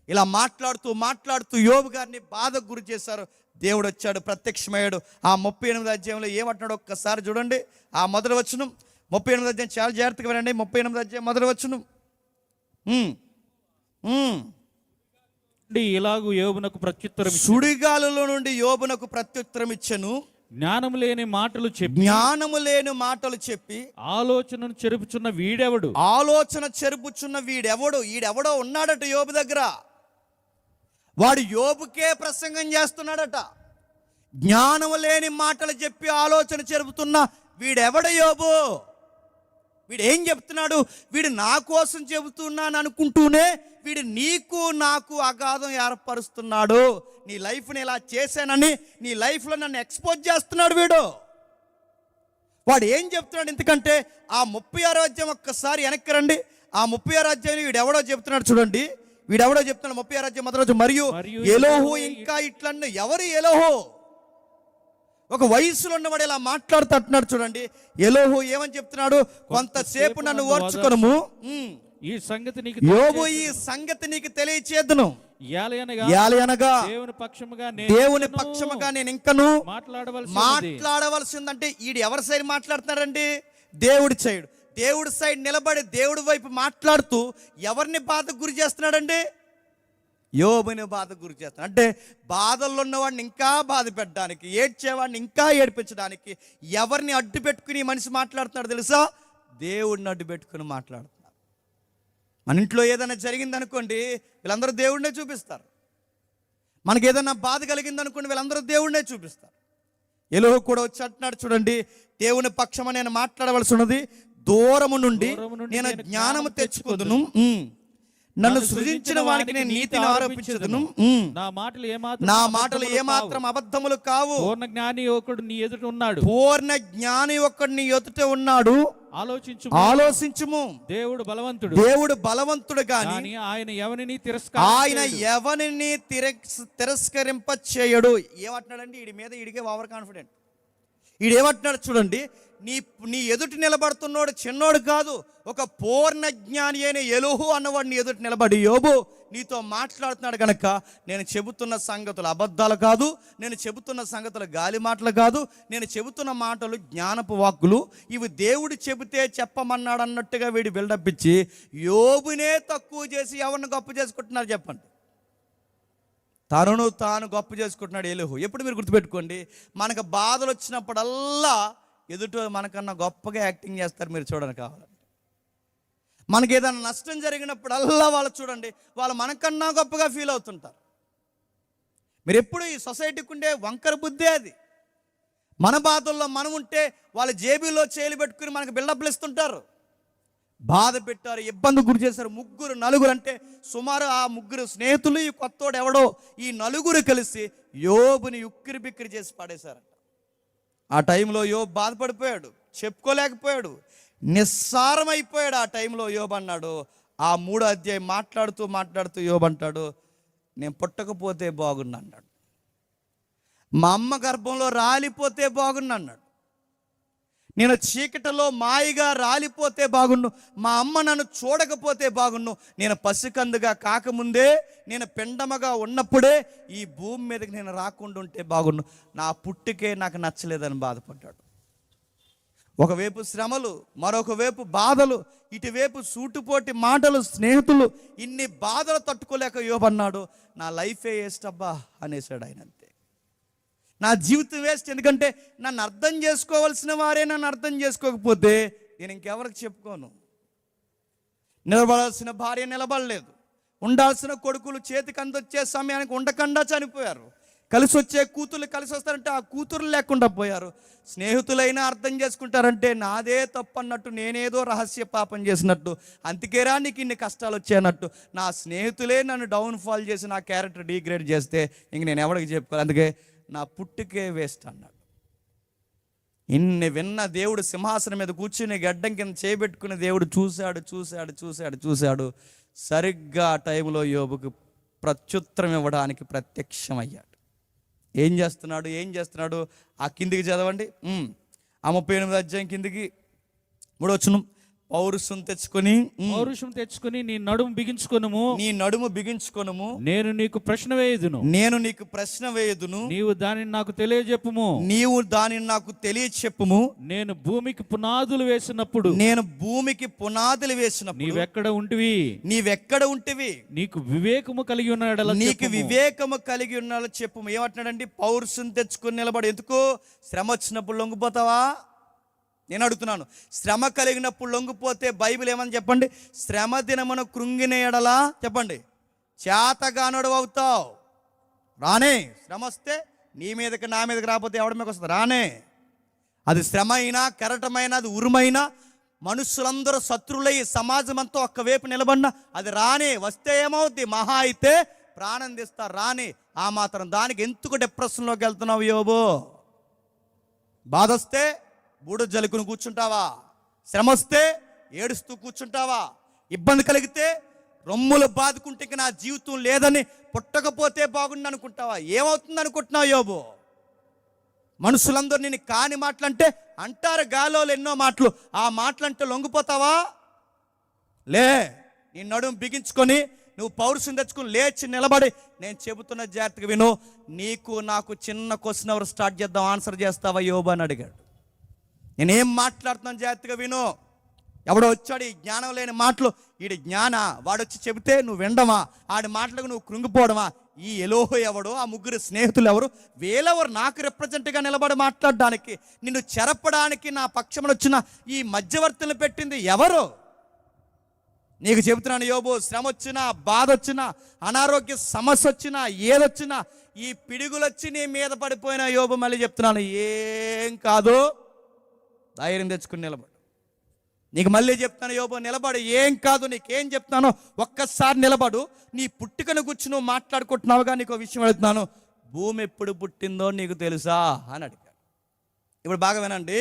B: ఇలా మాట్లాడుతూ మాట్లాడుతూ యోబు గారిని బాధకు గురి చేశారు. దేవుడు వచ్చాడు, ప్రత్యక్షమయ్యాడు. ఆ 38వ అధ్యాయంలో ఏమంటున్నాడు ఒక్కసారి చూడండి. ఆ మొదటి వచనం, 38వ అధ్యాయం చాలా జాగ్రత్తగా వినండి. 38వ అధ్యాయం మొదటి వచనం.
C: ఇలాగు యోబునకు ప్రత్యుత్తరం,
B: సుడిగాలులో నుండి యోబునకు ప్రత్యుత్తరం ఇచ్చెను.
C: జ్ఞానము లేని మాటలు చెప్పి,
B: జ్ఞానము లేని మాటలు చెప్పి
C: ఆలోచనను చెరుపుచున్న వీడెవడు,
B: ఆలోచన చెరుపుచున్న వీడెవడు. ఈడెవడో ఉన్నాడట యోబు దగ్గర, వాడు యోబుకే ప్రసంగం చేస్తున్నాడట. జ్ఞానము లేని మాటలు చెప్పి ఆలోచన చెరుపుతున్న వీడెవడ యోబు? వీడు ఏం చెప్తున్నాడు? వీడు నా కోసం చెబుతున్నాను అనుకుంటూనే వీడు నీకు నాకు అగాధం ఏర్పరుస్తున్నాడు. నీ లైఫ్ని ఇలా చేశానని నీ లైఫ్లో నన్ను ఎక్స్పోజ్ చేస్తున్నాడు వీడు. వాడు ఏం చెప్తున్నాడు? ఎందుకంటే ఆ 36వ అధ్యాయం ఒక్కసారి వెనక్కి రండి. ఆ 36వ అధ్యాయం వీడెవడో చెప్తున్నాడు చూడండి. వీడెవడో చెప్తున్నాడు 36వ అధ్యాయం మొదటి రోజు. మరియు ఎలోహు ఇంకా ఇట్లన్న. ఎవరు ఎలోహు? ఒక వయసులో ఉన్నవాడు ఇలా మాట్లాడుతున్నాడు చూడండి. ఎలోహు ఏమని చెప్తున్నాడు? కొంతసేపు నన్ను ఓర్చుకొనుము,
C: ఈ సంగతి నీకు
B: యోబు, ఈ సంగతి నీకు తెలియచేద్దును.
C: ఏలయనగా
B: దేవుని పక్షముగా నేను ఇంకను
C: మాట్లాడవలసిందంటే
B: ఈడు ఎవరి సైడ్ మాట్లాడుతున్నాడండి? దేవుడి సైడ్. దేవుడి సైడ్ నిలబడి దేవుడి వైపు మాట్లాడుతూ ఎవరిని బాధకు గురి చేస్తున్నాడండి? యోబుని బాధకు గురి చేస్తున్నాడు. అంటే బాధల్లో ఉన్నవాడిని ఇంకా బాధ పెట్టడానికి, ఏడ్చేవాడిని ఇంకా ఏడిపించడానికి ఎవరిని అడ్డు పెట్టుకుని మనిషి మాట్లాడుతున్నాడు తెలుసా? దేవుడిని అడ్డు పెట్టుకుని మాట్లాడుతున్నాడు. మన ఇంట్లో ఏదైనా జరిగిందనుకోండి, వీళ్ళందరూ దేవుడినే చూపిస్తారు. మనకి ఏదైనా బాధ కలిగిందనుకోండి, వీళ్ళందరూ దేవుడినే చూపిస్తారు. ఎలోహు కూడా వచ్చి అంటున్నాడు చూడండి, దేవుని పక్షమ నేను మాట్లాడవలసి ఉన్నది, దూరము నుండి నేను జ్ఞానము తెచ్చుకుందును, నన్ను సృజించిన వానికి నేను నీతిని ఆరోపించదును, నా మాటలు ఏమాత్రం అబద్ధములు కావు.
C: పూర్ణ జ్ఞాని ఒకడు నీ ఎదుట ఉన్నాడు,
B: పూర్ణ జ్ఞాని ఒకడు నీ ఎదుట ఉన్నాడు, ఆలోచించుము. దేవుడు బలవంతుడు గాని
C: ఆయన
B: ఎవరిని తిరస్కరింప చేయడు. ఏమంటున్నాడండి? వీడి మీద వీడికే ఓవర్ కాన్ఫిడెంట్. వీడేమంటున్నాడు చూడండి, నీ ఎదుటి నిలబడుతున్నాడు చిన్నోడు కాదు, ఒక పూర్ణ జ్ఞాని అయిన ఎలోహు అన్నవాడు నీ ఎదుటి నిలబడి, యోబు నీతో మాట్లాడుతున్నాడు కనుక నేను చెబుతున్న సంగతులు అబద్ధాలు కాదు, నేను చెబుతున్న సంగతులు గాలి మాటలు కాదు, నేను చెబుతున్న మాటలు జ్ఞానపు వాక్కులు, ఇవి దేవుడు చెబితే చెప్పమన్నాడు అన్నట్టుగా వీడి బిల్డప్ ఇచ్చి యోబునే తక్కువ చేసి ఎవరిని గొప్ప చేసుకుంటున్నారు చెప్పండి? తాను గొప్ప చేసుకుంటున్నాడు ఎలోహు. ఎప్పుడు మీరు గుర్తుపెట్టుకోండి, మనకు బాధలు వచ్చినప్పుడల్లా ఎదుట మనకన్నా గొప్పగా యాక్టింగ్ చేస్తారు. మీరు చూడండి, కావాలంటే మనకి ఏదైనా నష్టం జరిగినప్పుడల్లా వాళ్ళు చూడండి, వాళ్ళు మనకన్నా గొప్పగా ఫీల్ అవుతుంటారు. మీరు ఎప్పుడు ఈ సొసైటీకి ఉండే వంకర బుద్ధే అది. మన బాధల్లో మనం ఉంటే వాళ్ళ జేబీలో చేలు పెట్టుకుని మనకు బిల్డప్లు ఇస్తుంటారు. బాధ పెట్టారు, ఇబ్బంది గురి చేశారు, 3 4 అంటే సుమారు ఆ 3 స్నేహితులు, ఈ కొత్తోడు ఎవడో, ఈ 4 కలిసి యోబుని ఉక్కిరి బిక్కిరి చేసి పడేశారట. ఆ టైంలో యోబు బాధపడిపోయాడు, చెప్పుకోలేకపోయాడు, నిస్సారమైపోయాడు. ఆ టైంలో యోబు అన్నాడు, ఆ 3వ అధ్యాయం మాట్లాడుతూ యోబు అంటాడు, నేను పుట్టకపోతే బాగున్నా అన్నాడు, మా అమ్మ గర్భంలో రాలిపోతే బాగున్నా అన్నాడు, నేను చీకటిలో మాయిగా రాలిపోతే బాగుండు, మా అమ్మ నన్ను చూడకపోతే బాగుండు, నేను పసికందుగా కాకముందే, నేను పిండమగా ఉన్నప్పుడే ఈ భూమి మీదకి నేను రాకుండా ఉంటే బాగుండు, నా పుట్టుకే నాకు నచ్చలేదని బాధపడ్డాడు. ఒకవైపు శ్రమలు, మరొక వైపు బాధలు, ఇటువైపు సూటుపోటి మాటలు, స్నేహితులు, ఇన్ని బాధలు తట్టుకోలేక యోబు అన్నాడు, నా లైఫే వేస్ట్ అబ్బా అనేసాడు ఆయన. అంతే, నా జీవితం వేస్ట్. ఎందుకంటే నన్ను అర్థం చేసుకోవాల్సిన వారే నన్ను అర్థం చేసుకోకపోతే నేను ఇంకెవరికి చెప్పుకోను. నిలబడాల్సిన భార్య నిలబడలేదు, ఉండాల్సిన కొడుకులు చేతికి అందొచ్చే సమయానికి ఉండకుండా చనిపోయారు. కలిసి వచ్చే కూతుర్లు కలిసి వస్తారంటే ఆ కూతురు లేకుండా పోయారు. స్నేహితులైనా అర్థం చేసుకుంటారంటే నాదే తప్పు అన్నట్టు, నేనేదో రహస్య పాపం చేసినట్టు, అందుకేరా నీకు ఇన్ని కష్టాలు వచ్చాయన్నట్టు. నా స్నేహితులే నన్ను డౌన్ఫాల్ చేసి నా క్యారెక్టర్ డిగ్రేడ్ చేస్తే ఇంక నేను ఎవరికి చెప్పుకోవాలి, అందుకే నా పుట్టుకే వేస్ట్ అన్నాడు. ఇన్ని విన్న దేవుడు సింహాసనం మీద కూర్చుని గడ్డం కింద చేయబెట్టుకుని దేవుడు చూశాడు. సరిగ్గా ఆ టైంలో యోబుకు ప్రత్యుత్తరం ఇవ్వడానికి ప్రత్యక్షమయ్యాడు. ఏం చేస్తున్నాడు? ఆ కిందికి చదవండి, ఆ 38 అధ్యాయం కిందికి 3వ వచనం. పౌరుషం తెచ్చుకొని
C: నీ నడుము బిగించుకొనుము. నేను నీకు ప్రశ్న వేయుదును. నీవు దానిని నాకు తెలియచెప్పుము. నేను భూమికి పునాదులు వేసినప్పుడు నీవెక్కడ ఉంటివి? నీకు వివేకము కలిగి ఉన్నాడు
B: చెప్పుము. ఏమంటున్నాడండి? పౌరుషం తెచ్చుకొని నిలబడి. ఎందుకు? శ్రమ వచ్చినప్పుడు లొంగిపోతావా? నేను అడుగుతున్నాను. శ్రమ కలిగినప్పుడు లొంగిపోతే బైబిల్ ఏమని చెప్పండి? శ్రమ దినమున కృంగిన ఎడలా చెప్పండి చేతగానడు అవుతావు. రానే శ్రమ వస్తే నీ మీదకి నా మీదకి రాకపోతే ఎవడి మీదకి వస్తుంది? రానే. అది శ్రమ అయినా, కెరటమైనా, అది ఉరుమైనా, మనుషులందరూ శత్రులై సమాజం అంతా ఒక్కవైపు నిలబడినా అది రానే. వస్తే ఏమవుద్ది? మహా అయితే ప్రాణం తీస్తారు. రానే. ఆ మాత్రం దానికి ఎందుకు డిప్రెషన్లోకి వెళ్తున్నావు యోబు? బాధ వస్తే బూడు జలుకుని కూర్చుంటావా? శ్రమ వస్తే ఏడుస్తూ కూర్చుంటావా? ఇబ్బంది కలిగితే రొమ్ములు బాదుకుంటే ఇక నా జీవితం లేదని, పుట్టకపోతే బాగుండి అనుకుంటావా? ఏమవుతుంది అనుకుంటున్నావు యోబు? మనుషులందరూ నేను కాని మాటలంటే అంటారు, గాలోలు ఎన్నో మాటలు. ఆ మాటలంటే లొంగిపోతావా? లే. నీ నడుము బిగించుకొని నువ్వు పౌరుషం తెచ్చుకుని లేచి నిలబడి నేను చెబుతున్న జాగ్రత్తగా విను. నీకు నాకు చిన్న క్వశ్చన్ అవర్ స్టార్ట్ చేద్దాం, ఆన్సర్ చేస్తావా యోబు అని అడిగాడు. నేనేం మాట్లాడుతున్నాను జాగ్రత్తగా విను. ఎవడో వచ్చాడు ఈ జ్ఞానం లేని మాటలు, ఈడి జ్ఞాన వాడొచ్చి చెబితే నువ్వు వినడమా? ఆడి మాటలకు నువ్వు కృంగిపోవడమా? ఈ ఎలోహో ఎవడో, ఆ ముగ్గురు స్నేహితులు ఎవరు? వీళ్ళెవరు నాకు రిప్రజెంట్గా నిలబడి మాట్లాడడానికి? నిన్ను చెరపడానికి నా పక్షమున వచ్చిన ఈ మధ్యవర్తులను పెట్టింది ఎవరు? నీకు చెబుతున్నాను యోబు, శ్రమ వచ్చినా, బాధ వచ్చినా, అనారోగ్య సమస్య వచ్చినా, ఏదొచ్చినా, ఈ పిడుగులొచ్చి నీ మీద పడిపోయిన యోబు మళ్ళీ చెప్తున్నాను, ఏం కాదు, ధైర్యం తెచ్చుకుని నిలబడు. నీకు మళ్ళీ చెప్తాను యోబు, నిలబడు. ఏం కాదు, నీకేం చెప్తానో ఒక్కసారి నిలబడు. నీ పుట్టుకను గురించి నువ్వు మాట్లాడుకుంటున్నావుగా, నీకు విషయం అడుగుతున్నాను. భూమి ఎప్పుడు పుట్టిందో నీకు తెలుసా అని అడిగాడు. ఇప్పుడు బాగా వినండి,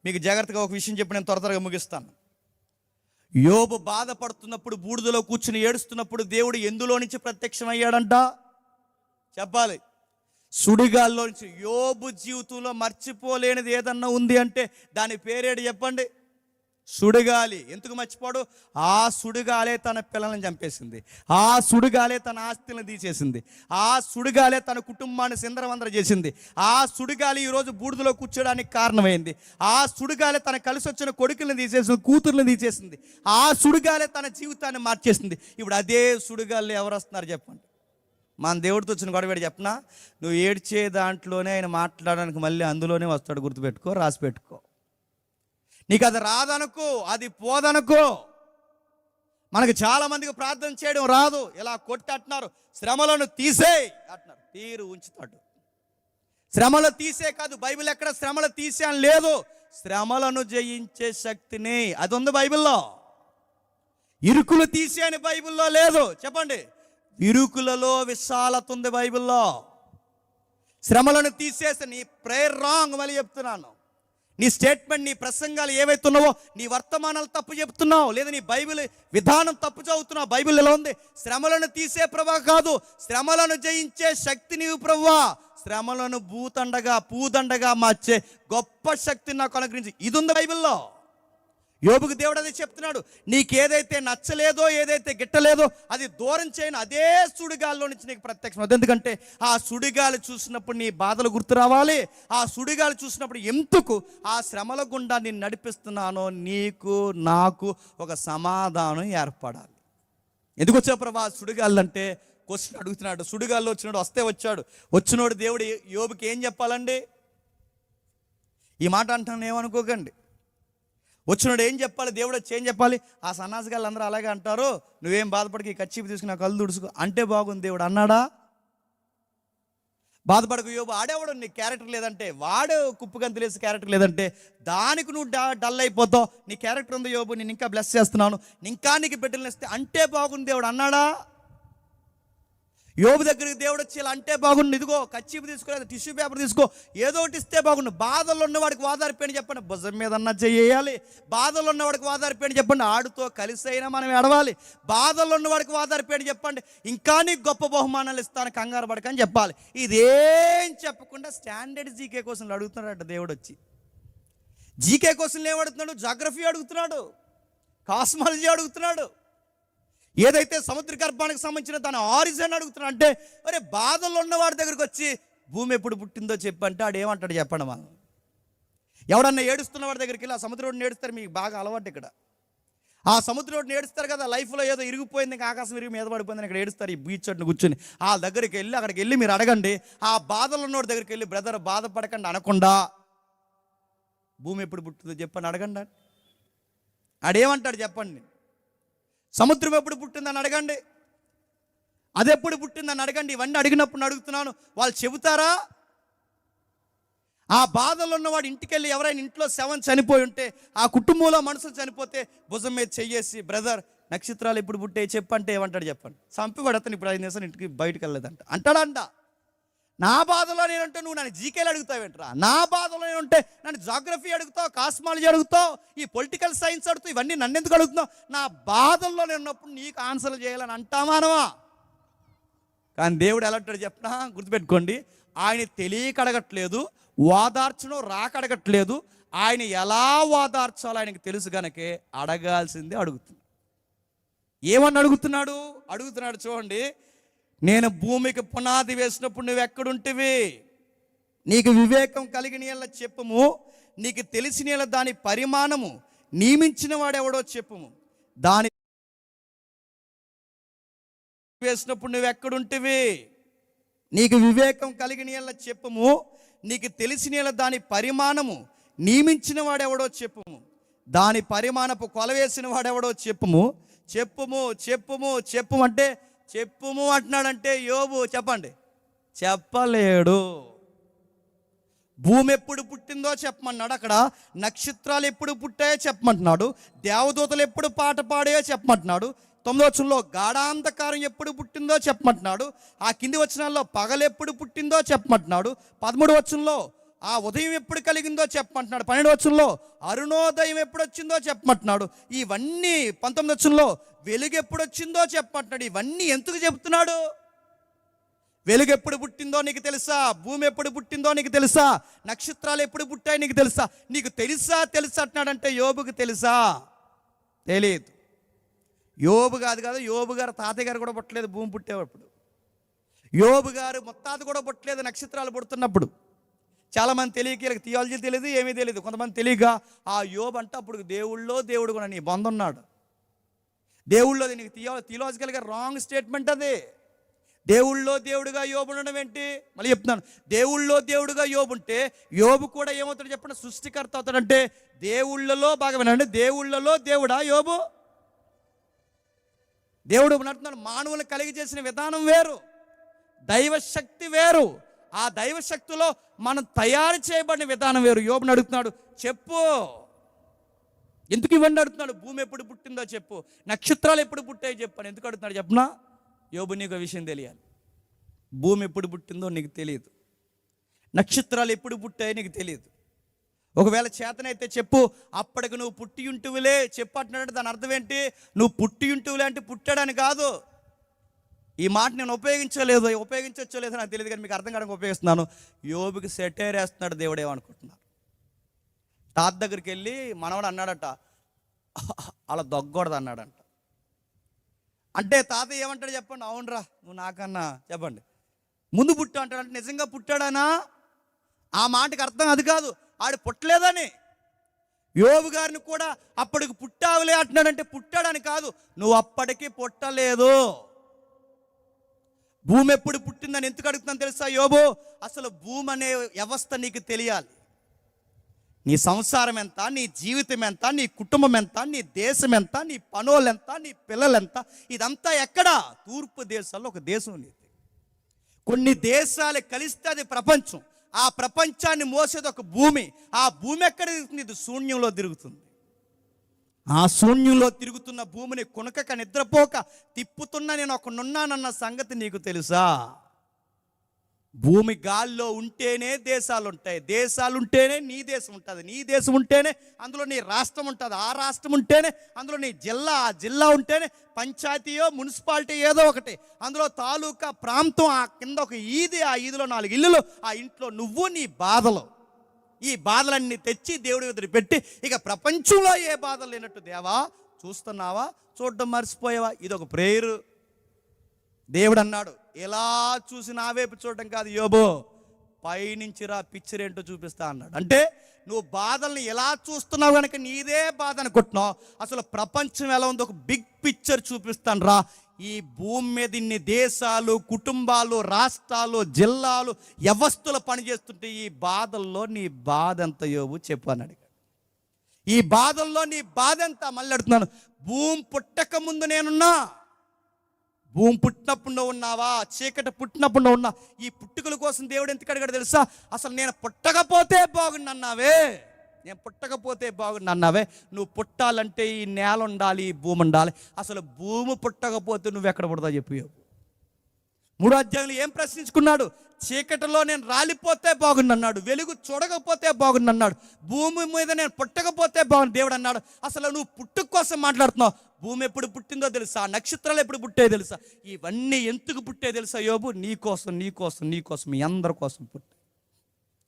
B: మీకు జాగ్రత్తగా ఒక విషయం చెప్పి నేను త్వరగా ముగిస్తాను. యోబు బాధపడుతున్నప్పుడు, బూడిదలో కూర్చుని ఏడుస్తున్నప్పుడు దేవుడు ఎందులో నుంచి ప్రత్యక్షమయ్యాడంట చెప్పాలి? సుడిగాల్లో నుంచి. యోబు జీవితంలో మర్చిపోలేనిది ఏదన్నా ఉంది అంటే దాని పేరేడు చెప్పండి? సుడిగాలి. ఎందుకు మర్చిపోడు? ఆ సుడిగాలే తన పిల్లలను చంపేసింది, ఆ సుడిగాలే తన ఆస్తులను తీసేసింది, ఆ సుడిగాలే తన కుటుంబాన్ని సిందరవందర చేసింది, ఆ సుడిగాలి ఈరోజు బూడిదలో కూర్చోడానికి కారణమైంది, ఆ సుడిగాలే తన కలిసి వచ్చిన కొడుకులను తీసేసింది, కూతుర్లను తీసేసింది, ఆ సుడిగాలే తన జీవితాన్ని మార్చేసింది. ఇప్పుడు అదే సుడిగాలు ఎవరు వస్తున్నారు చెప్పండి? మన దేవుడితో వచ్చిన గొడవ చెప్పనా? నువ్వు ఏడ్చే దాంట్లోనే ఆయన మాట్లాడడానికి మళ్ళీ అందులోనే వస్తాడు. గుర్తుపెట్టుకో, రాసి పెట్టుకో. నీకు అది రాదనుకో, అది పోదనుకో. మనకు చాలా మందికి ప్రార్థన చేయడం రాదు. ఇలా కొట్టి అంటున్నారు, శ్రమలను తీసేయ్ అంటున్నారు, తీరు ఉంచుతాడు. శ్రమలు తీసే కాదు, బైబిల్ ఎక్కడ శ్రమలు తీసే అని లేదు. శ్రమలను జయించే శక్తిని, అది ఉంది బైబిల్లో. ఇరుకులు తీసే అని బైబిల్లో లేదు. చెప్పండి, ఇరుకులలో విశాలత ఉంది బైబిల్లో. శ్రమలను తీసేస్తే నీ ప్రేయర్ రాంగ్. మళ్ళీ చెప్తున్నాను, నీ స్టేట్మెంట్, నీ ప్రసంగాలు ఏవైతున్నావో, నీ వర్తమానాలు తప్పు చెప్తున్నావు, లేదా నీ బైబిల్ విధానం తప్పు చదువుతున్నావు. బైబిల్ ఎలా ఉంది? శ్రమలను తీసే ప్రభువా కాదు, శ్రమలను జయించే శక్తి నీవు ప్రభువా. శ్రమలను పూదండగా మార్చే గొప్ప శక్తిని నాకు అనుగ్రహించి, ఇది ఉంది బైబిల్లో. యోబుకు దేవుడు అదే చెప్తున్నాడు, నీకేదైతే నచ్చలేదో, ఏదైతే గిట్టలేదో అది దూరం చేయను, అదే సుడిగాల్లో నుంచి నీకు ప్రత్యక్షం. ఎందుకంటే ఆ సుడిగాలి చూసినప్పుడు నీ బాధలు గుర్తు రావాలి. ఆ సుడిగాలి చూసినప్పుడు ఎందుకు ఆ శ్రమల గుండా నేను నడిపిస్తున్నానో నీకు నాకు ఒక సమాధానం ఏర్పడాలి. ఎందుకు వచ్చావు ప్రభా సుడిగాళ్ళు అంటే? క్వశ్చన్ అడుగుతున్నాడు. సుడిగాల్లో వచ్చినాడు, వస్తే వచ్చినోడు దేవుడు యోబుకి ఏం చెప్పాలండి? ఈ మాట అంటాను ఏమనుకోకండి. వచ్చినాడు ఏం చెప్పాలి? దేవుడు వచ్చి ఏం చెప్పాలి? ఆ సన్నాసిగాళ్ళు అందరూ అలాగే అంటారు, నువ్వేం బాధపడికి కచ్చిపు తీసుకుని కళ్ళు దుడుచుకో అంటే బాగుంది. దేవుడు అన్నాడా? బాధపడకు యోబు, ఆడేవాడు నీ క్యారెక్టర్ లేదంటే, వాడు కుప్పగంతులేసి క్యారెక్టర్ లేదంటే దానికి నువ్వు డల్ అయిపోతావు. నీ క్యారెక్టర్ ఉంది యోబు, నేను ఇంకా బ్లెస్ చేస్తున్నాను, ఇంకా నీకు బిడ్డలు ఇస్తే అంటే బాగుంది దేవుడు అన్నాడా? యోబు దగ్గరికి దేవుడు వచ్చి ఇలా అంటే బాగుండు, ఇదిగో కచ్చీపు తీసుకో, టిష్యూ పేపర్ తీసుకో, ఏదో ఒకటి ఇస్తే బాగుండు. బాధల్లో ఉన్నవాడికి ఓదార్పేని చెప్పండి, భుజం మీద అన్న చేయాలి. బాధల్లో ఉన్నవాడికి ఓదార్పేని చెప్పండి, ఆడుతో కలిసి అయినా మనం ఎడవాలి. బాధల్లో ఉన్నవాడికి ఓదార్పేని చెప్పండి, ఇంకా నీకు గొప్ప బహుమానాలు ఇస్తాను, కంగారు పడకని చెప్పాలి. ఇదేం చెప్పకుండా స్టాండర్డ్ జీకే క్వశ్చన్లు అడుగుతున్నాడు దేవుడు వచ్చి. జీకే క్వశ్చన్లు ఏమడుగుతున్నాడు? జాగ్రఫీ అడుగుతున్నాడు, కాస్మాలజీ అడుగుతున్నాడు, ఏదైతే సముద్ర గర్భానికి సంబంధించిన దాని ఆరిజిన్ అడుగుతున్నాడు. అంటే అరే బాధల్లో ఉన్నవాడి దగ్గరికి వచ్చి భూమి ఎప్పుడు పుట్టిందో చెప్పంటే ఆడు ఏమంటాడు చెప్పండి. మనం ఎవడన్నా ఏడుస్తున్న వాడి దగ్గరికి వెళ్ళి, ఆ సముద్రుడిని ఏడుస్తారు, మీకు బాగా అలవాటు ఇక్కడ. ఆ సముద్రుడిని ఏడుస్తారు కదా, లైఫ్లో ఏదో ఇరిగిపోయింది, ఇంకా ఆకాశం ఇరిగి మీద పడిపోయిందని ఇక్కడ ఏడుస్తారు. ఈ బీచ్ అట్ను కూర్చొని ఆ దగ్గరికి వెళ్ళి, అక్కడికి వెళ్ళి మీరు అడగండి, ఆ బాధలు ఉన్నవాడి దగ్గరికి వెళ్ళి, బ్రదర్ బాధపడకండి అనకుండా భూమి ఎప్పుడు పుట్టిందో చెప్పండి అడగండి. ఆడేమంటాడు చెప్పండి. సముద్రం ఎప్పుడు పుట్టిందని అడగండి, అది ఎప్పుడు పుట్టిందని అడగండి. ఇవన్నీ అడిగినప్పుడు అడుగుతున్నాను, వాళ్ళు చెబుతారా? ఆ బాధల్లో ఉన్నవాడు ఇంటికి వెళ్ళి, ఎవరైనా ఇంట్లో శవం చనిపోయి ఉంటే, ఆ కుటుంబంలో మనుషులు చనిపోతే భుజం మీద చెయ్యేసి, బ్రదర్ నక్షత్రాలు ఎప్పుడు పుట్టాయి చెప్పంటే ఏమంటాడు చెప్పండి. చంపివాడు అతను ఇప్పుడు 5 నిమిషాలు ఇంటికి బయటకు వెళ్ళలేదంట అంటాడంట. నా బాధలో నేనుంటే నువ్వు నన్ను జీకేలు అడుగుతావేంట్రా? నా బాధలో నేనుంటే నన్ను జాగ్రఫీ అడుగుతావు, కాస్మాలజీ అడుగుతావు, ఈ పొలిటికల్ సైన్స్ అడుగుతావు, ఇవన్నీ నన్ను ఎందుకు అడుగుతున్నావు? నా బాధల్లో నేను ఉన్నప్పుడు నీకు ఆన్సర్లు చేయాలని అంటామానవా? కానీ దేవుడు ఎలా అంటాడు చెప్పనా, గుర్తుపెట్టుకోండి. ఆయన తెలియక అడగట్లేదు, ఓదార్చడం రాకడగట్లేదు. ఆయన ఎలా ఓదార్చాలో ఆయనకు తెలుసు కనుకే అడగాల్సిందే అడుగుతున్నాడు. ఏమని అడుగుతున్నాడు చూడండి. నేను భూమికి పునాది వేసినప్పుడు నువ్వు ఎక్కడుంటివి? నీకు వివేకం కలిగిన యెడల చెప్పుము, నీకు తెలిసిన యెడల దాని పరిమాణము, నియమించిన వాడెవడో చెప్పుము. దాని వేసినప్పుడు నువ్వు ఎక్కడుంటివి? నీకు వివేకం కలిగిన యెడల చెప్పుము, నీకు తెలిసిన యెడల దాని పరిమాణము, నియమించిన వాడెవడో చెప్పుము. దాని పరిమాణపు కొలవేసిన వాడెవడో చెప్పుము. చెప్పుము అంటే చెప్పుము అంటున్నాడంటే యోబు చెప్పండి చెప్పలేడు. భూమి ఎప్పుడు పుట్టిందో చెప్పమన్నాడు, అక్కడ నక్షత్రాలు ఎప్పుడు పుట్టాయో చెప్పమంటున్నాడు, దేవదూతలు ఎప్పుడు పాట పాడాయో చెప్పమంటున్నాడు. 9వ వచనంలో గాఢాంధకారం ఎప్పుడు పుట్టిందో చెప్పమంటున్నాడు. ఆ కింది వచనాల్లో పగలు ఎప్పుడు పుట్టిందో చెప్పమంటున్నాడు. 13వ వచనంలో ఆ ఉదయం ఎప్పుడు కలిగిందో చెప్పమంటున్నాడు. 12వ వచనంలో అరుణోదయం ఎప్పుడు వచ్చిందో చెప్పమంటున్నాడు. ఇవన్నీ 19వ వచనంలో వెలుగు ఎప్పుడు వచ్చిందో చెప్పమంటున్నాడు. ఇవన్నీ ఎందుకు చెప్తున్నాడు? వెలుగు ఎప్పుడు పుట్టిందో నీకు తెలుసా? భూమి ఎప్పుడు పుట్టిందో నీకు తెలుసా? నక్షత్రాలు ఎప్పుడు పుట్టాయి నీకు తెలుసా? నీకు తెలుసా అంటున్నాడంటే యోబుకు తెలుసా? తెలియదు. యోబు కాదు, యోబు గారు తాతయ్య గారు కూడా పుట్టలేదు భూమి పుట్టేటప్పుడు. యోబు గారు ముత్తాత కూడా పుట్టలేదు నక్షత్రాలు పుడుతున్నప్పుడు. చాలామంది తెలియక, వీళ్ళకి థియాలజీ తెలియదు, ఏమీ తెలియదు. కొంతమంది తెలియక ఆ యోబు అంటే అప్పుడు దేవుడు కూడా నీ బంధం ఉన్నాడు. దేవుళ్ళో నీకు థియాలజికల్గా రాంగ్ స్టేట్మెంట్ అది. దేవుళ్ళో దేవుడుగా యోబు ఉండడం ఏంటి? మళ్ళీ చెప్తున్నాను, దేవుళ్ళో దేవుడుగా యోబు ఉంటే యోబు కూడా ఏమవుతాడు చెప్పండి? సృష్టికర్త అవుతాడంటే దేవుళ్ళలో బాగా వినండి, దేవుళ్ళలో దేవుడా యోబు? దేవుడు అంటున్నాడు, మానవులు కలిగి చేసిన విధానం వేరు, దైవశక్తి వేరు. ఆ దైవశక్తిలో మనం తయారు చేయబడిన విధానం వేరు. యోబుని అడుగుతున్నాడు చెప్పు, ఎందుకు ఇవన్నీ అడుగుతున్నాడు? భూమి ఎప్పుడు పుట్టిందో చెప్పు, నక్షత్రాలు ఎప్పుడు పుట్టాయో చెప్పని ఎందుకు అడుగుతున్నాడు చెప్పనా? యోబు నీకు విషయం తెలియాలి. భూమి ఎప్పుడు పుట్టిందో నీకు తెలియదు, నక్షత్రాలు ఎప్పుడు పుట్టాయో నీకు తెలియదు. ఒకవేళ చేతనైతే చెప్పు, అప్పటికి నువ్వు పుట్టి ఉంటువులే చెప్పు అంటున్నాడంటే దాని అర్థం ఏంటి? నువ్వు పుట్టి ఉంటువులే అంటే పుట్టాడని కాదు. ఈ మాట నేను ఉపయోగించవచ్చో లేదో నాకు తెలియదు, కానీ మీకు అర్థం కావడానికి ఉపయోగిస్తున్నాను. యోబుకి సెటైర్ వేస్తున్నాడు దేవుడు. ఏమనుకుంటున్నారు? తాత దగ్గరికి వెళ్ళి మనవాడు అన్నాడట, అలా దొగ్గకూడదు అన్నాడంట. అంటే తాత ఏమంటాడు చెప్పండి? అవునరా నువ్వు నాకన్నా చెప్పండి ముందు పుట్టు అంటాడంటే నిజంగా పుట్టాడానా? ఆ మాటకి అర్థం అది కాదు, ఆడు పుట్టలేదని. యోబు గారిని కూడా అప్పటికి పుట్టావులే అంటున్నాడంటే పుట్టాడని కాదు, నువ్వు అప్పటికి పుట్టలేదు. భూమి ఎప్పుడు పుట్టిందని ఎందుకు అడుగుతున్నాను తెలుసా యోబు? అసలు భూమి అనే వ్యవస్థ నీకు తెలియాలి. నీ సంసారం ఎంత, నీ జీవితం ఎంత, నీ కుటుంబం ఎంత, నీ దేశం ఎంత, నీ పనులు ఎంత, నీ పిల్లలు ఎంత, ఇదంతా ఎక్కడ? తూర్పు దేశాల్లో ఒక దేశం ఉంది. కొన్ని దేశాలు కలిస్తే అది ప్రపంచం. ఆ ప్రపంచాన్ని మోసేది ఒక భూమి. ఆ భూమి ఎక్కడ తిరుగుతుంది? ఇది శూన్యంలో తిరుగుతుంది. ఆ శూన్యంలో తిరుగుతున్న భూమిని కొనకక నిద్రపోక తిప్పుతున్నా నేను ఒకనున్నానన్న సంగతి నీకు తెలుసా? భూమి గాల్లో ఉంటేనే దేశాలు ఉంటాయి. దేశాలు ఉంటేనే నీ దేశం ఉంటుంది. నీ దేశం ఉంటేనే అందులో నీ రాష్ట్రం ఉంటుంది. ఆ రాష్ట్రం ఉంటేనే అందులో నీ జిల్లా, ఆ జిల్లా ఉంటేనే పంచాయతీయో మున్సిపాలిటీ ఏదో ఒకటి, అందులో తాలూకా ప్రాంతం, ఆ కింద ఒక ఈది, ఆ ఈదిలో 4 ఇల్లులు, ఆ ఇంట్లో నువ్వు, నీ బాధలు. ఈ బాధలన్నీ తెచ్చి దేవుడి ఎదురు పెట్టి ఇక ప్రపంచంలో ఏ బాధలు లేనట్టు, దేవా చూస్తున్నావా, చూడడం మర్చిపోయావా? ఇది ఒక ప్రేయరు. దేవుడు అన్నాడు, ఎలా చూసి నా వైపు చూడటం కాదు యోబు, పైనుంచి రా పిక్చర్ ఏంటో చూపిస్తా అన్నాడు. అంటే నువ్వు బాధల్ని ఎలా చూస్తున్నావు కనుక నీదే బాధ అనుకుంటున్నావు. అసలు ప్రపంచం ఎలా ఉందో ఒక బిగ్ పిక్చర్ చూపిస్తాను రా. ఈ భూమి మీద ఇన్ని దేశాలు, కుటుంబాలు, రాష్ట్రాలు, జిల్లాలు, వ్యవస్థలు పనిచేస్తుంటే ఈ బాధల్లో నీ బాధ ఎంత యోబు చెప్పు అని అడిగాడు. ఈ బాధల్లో నీ బాధ ఎంత? మళ్ళీ అడుగుతున్నాను, భూమి పుట్టక ముందు నేనున్నా, భూమి పుట్టినప్పుడు ఉన్నావా, చీకటి పుట్టినప్పుడు ఉన్నా. ఈ పుట్టుకల కోసం దేవుడు ఎందుకు అడిగాడు తెలుసా? అసలు నేను పుట్టకపోతే బాగుండన్నావే, నేను పుట్టకపోతే బాగుండన్నావే. నువ్వు పుట్టాలంటే ఈ నేల ఉండాలి, ఈ భూమి ఉండాలి. అసలు భూమి పుట్టకపోతే నువ్వు ఎక్కడ పుడతావు చెప్పు. 3వ అధ్యాయంలో ఏం ప్రశ్నించుకున్నాడు? చీకటిలో నేను రాలిపోతే బాగుండన్నాడు, వెలుగు చూడకపోతే బాగుండన్నాడు, భూమి మీద నేను పుట్టకపోతే బాగుంది దేవుడు అన్నాడు. అసలు నువ్వు పుట్టుక కోసం మాట్లాడుతున్నావు. భూమి ఎప్పుడు పుట్టిందో తెలుసా? నక్షత్రాలు ఎప్పుడు పుట్టే తెలుసా? ఇవన్నీ ఎందుకు పుట్టే తెలుసా యోబు? నీ కోసం, నీ కోసం, నీ కోసం, మీ అందరి కోసం పుట్టే.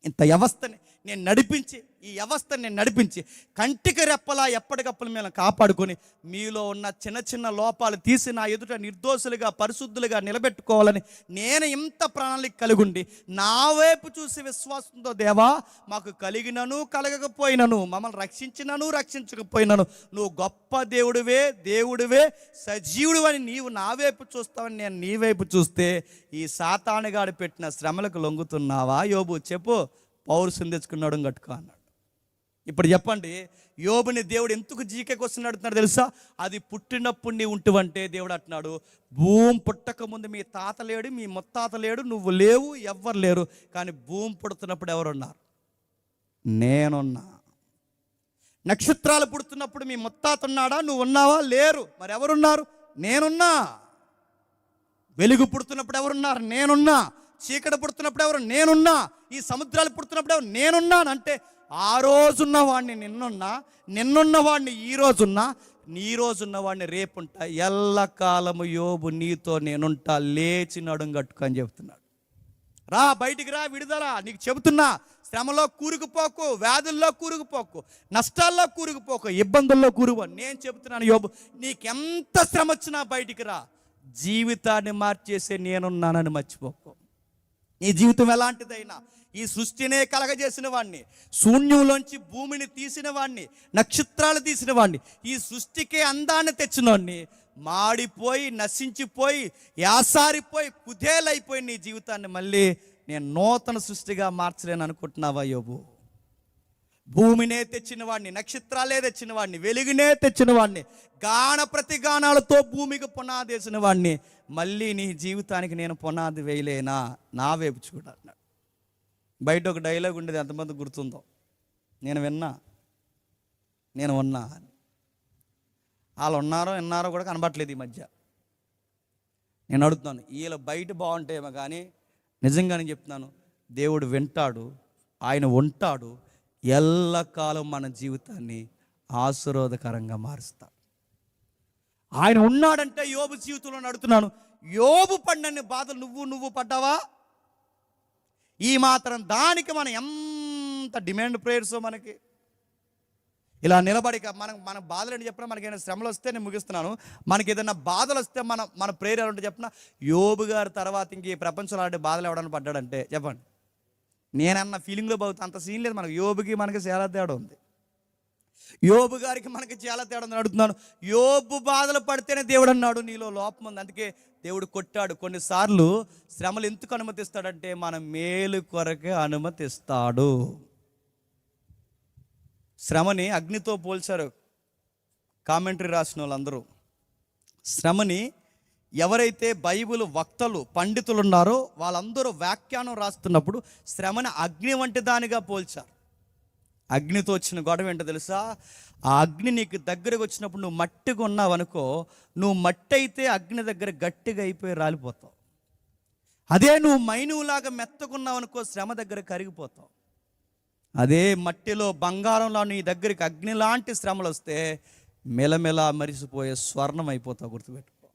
B: ఇంత వ్యవస్థని నేను నడిపించి, ఈ వ్యవస్థని నేను నడిపించి కంటికి రెప్పలా ఎప్పటికప్పుడు మేము కాపాడుకొని మీలో ఉన్న చిన్న చిన్న లోపాలు తీసి నా ఎదుట నిర్దోషులుగా, పరిశుద్ధులుగా నిలబెట్టుకోవాలని నేను ఇంత ప్రణాళిక కలిగుండి నా వైపు చూసి విశ్వాసంతో, దేవా మాకు కలిగినను కలగకపోయినను, మమ్మల్ని రక్షించినను రక్షించకపోయినను నువ్వు గొప్ప దేవుడివే సజీవుడు అని నీవు నా వైపు చూస్తావని నేను నీ వైపు చూస్తే ఈ సాతానుగాడు పెట్టిన శ్రమలకు లొంగుతున్నావా యోబు? చెప్పు. పౌరుషం తెచ్చుకున్నాడు కట్టుకో అన్నాడు. ఇప్పుడు చెప్పండి, యోబుని దేవుడు ఎందుకు జీకే క్వశ్చన్ అడుగుతున్నాడు తెలుసా? అది పుట్టినప్పుడు నీ ఉంటువంటే దేవుడు అంటున్నాడు, భూమి పుట్టక ముందు మీ తాత లేడు, మీ ముత్తాత లేడు, నువ్వు లేవు, ఎవ్వరు లేరు. కానీ భూమి పుడుతున్నప్పుడు ఎవరున్నారు? నేనున్నా. నక్షత్రాలు పుడుతున్నప్పుడు మీ ముత్తాత ఉన్నాడా? నువ్వు ఉన్నావా? లేరు. మరి ఎవరున్నారు? నేనున్నా. వెలుగు పుడుతున్నప్పుడు ఎవరున్నారు? నేనున్నా. చీకటి పుడుతున్నప్పుడు ఎవరు? నేనున్నా. ఈ సముద్రాలు పుడుతున్నప్పుడు ఎవరు? నేనున్నాను. అంటే ఆ రోజున్న వాడిని నిన్నున్నా, నిన్నున్న వాడిని ఈ రోజున్నా, నీ రోజున్న వాడిని రేపుంటా. ఎల్లకాలము యోబు నీతో నేనుంటా, లేచి నడుం కట్టుకో అని చెప్తున్నాడు. రా, బయటికి రా, విడుదల. నీకు చెబుతున్నా, శ్రమలో కూరుకుపోకు, వ్యాధుల్లో కూరుకుపోకు, నష్టాల్లో కూరుకుపోకు, ఇబ్బందుల్లో కూరుకో. నేను చెబుతున్నాను యోబు, నీకెంత శ్రమ వచ్చినా బయటికి రా. జీవితాన్ని మార్చేసే నేనున్నానని మర్చిపోకు. నీ జీవితం ఎలాంటిదైనా, ఈ సృష్టినే కలగజేసిన వాడిని, శూన్యంలోంచి భూమిని తీసిన వాడిని, నక్షత్రాలు తీసిన వాడిని, ఈ సృష్టికే అందాన్ని తెచ్చిన వాడిని, మాడిపోయి నశించిపోయి యాసారిపోయి కుదేలైపోయి నీ జీవితాన్ని మళ్ళీ నేను నూతన సృష్టిగా మార్చలేను అనుకుంటున్నావా యోబు? భూమినే తెచ్చిన వాడిని, నక్షత్రాలే తెచ్చిన వాడిని, వెలుగునే తెచ్చిన వాడిని, గాన ప్రతిగానాలతో భూమికి పునాది వేసిన వాడిని మళ్ళీ నీ జీవితానికి నేను పునాది వేయలేనా? నా వైపు చూడాలన్నాడు. బయట ఒక డైలాగ్ ఉండేది, ఎంతమంది గుర్తుందో? నేను ఉన్నా వాళ్ళు ఉన్నారో విన్నారో కూడా కనబట్టలేదు ఈ మధ్య. నేను అడుగుతున్నాను, వీళ్ళు బయట బాగుంటేమో కానీ నిజంగా నేను చెప్తున్నాను, దేవుడు వింటాడు, ఆయన ఉంటాడు, ఎల్లకాలం మన జీవితాన్ని ఆశీర్వాదకరంగా మారుస్తాడు. ఆయన ఉన్నాడంటే యోబు జీవితంలో నడుతున్నాను. యోబు పడినన్ని బాధలు నువ్వు పడ్డావా? ఈ మాత్రం దానికి మనం ఎంత డిమాండ్ ప్రేయర్సో మనకి ఇలా నిలబడి మన బాధలు ఏంటి చెప్పినా, మనకి ఏదైనా శ్రమలు వస్తే నేను ముగిస్తున్నాను, మనకి ఏదైనా బాధలు వస్తే మన ప్రేయర్ ఏంటో చెప్పిన, యోబు గారి తర్వాత ఇంక ఈ ప్రపంచంలో అలాంటి బాధలు ఎవడన్నా పడ్డాడంటే చెప్పండి. నేనన్న ఫీలింగ్లో బాగుతా, అంత సీన్ లేదు మనకు. యోబుకి మనకి చాలా తేడా ఉంది. యోబు గారికి మనకి చాలా తేడా ఉంది. అడుగుతున్నాను, యోబు బాధలు పడితేనే దేవుడు అన్నాడు నీలో లోపం ఉంది, అందుకే దేవుడు కొట్టాడు. కొన్నిసార్లు శ్రమలు ఎందుకు అనుమతిస్తాడంటే మన మేలు కొరకే అనుమతిస్తాడు. శ్రమని అగ్నితో పోల్చారు కామెంటరీ రాసిన వాళ్ళందరూ. శ్రమని ఎవరైతే బైబిల్ వక్తలు పండితులు ఉన్నారో వాళ్ళందరూ వ్యాఖ్యానం రాస్తున్నప్పుడు శ్రమని అగ్ని వంటి దానిగా పోల్చారు. అగ్నితో వచ్చిన గొడవ ఏంటో తెలుసా? ఆ అగ్ని నీకు దగ్గరకు వచ్చినప్పుడు నువ్వు మట్టిగా ఉన్నావు అనుకో, నువ్వు మట్టి అయితే అగ్ని దగ్గర గట్టిగా అయిపోయి రాలిపోతావు. అదే నువ్వు మైనువులాగా మెత్తకున్నావు అనుకో, శ్రమ దగ్గర కరిగిపోతావు. అదే మట్టిలో బంగారంలో నీ దగ్గరికి అగ్ని లాంటి శ్రమలు వస్తే మెలమెల మరిసిపోయే స్వర్ణం అయిపోతావు. గుర్తుపెట్టుకో,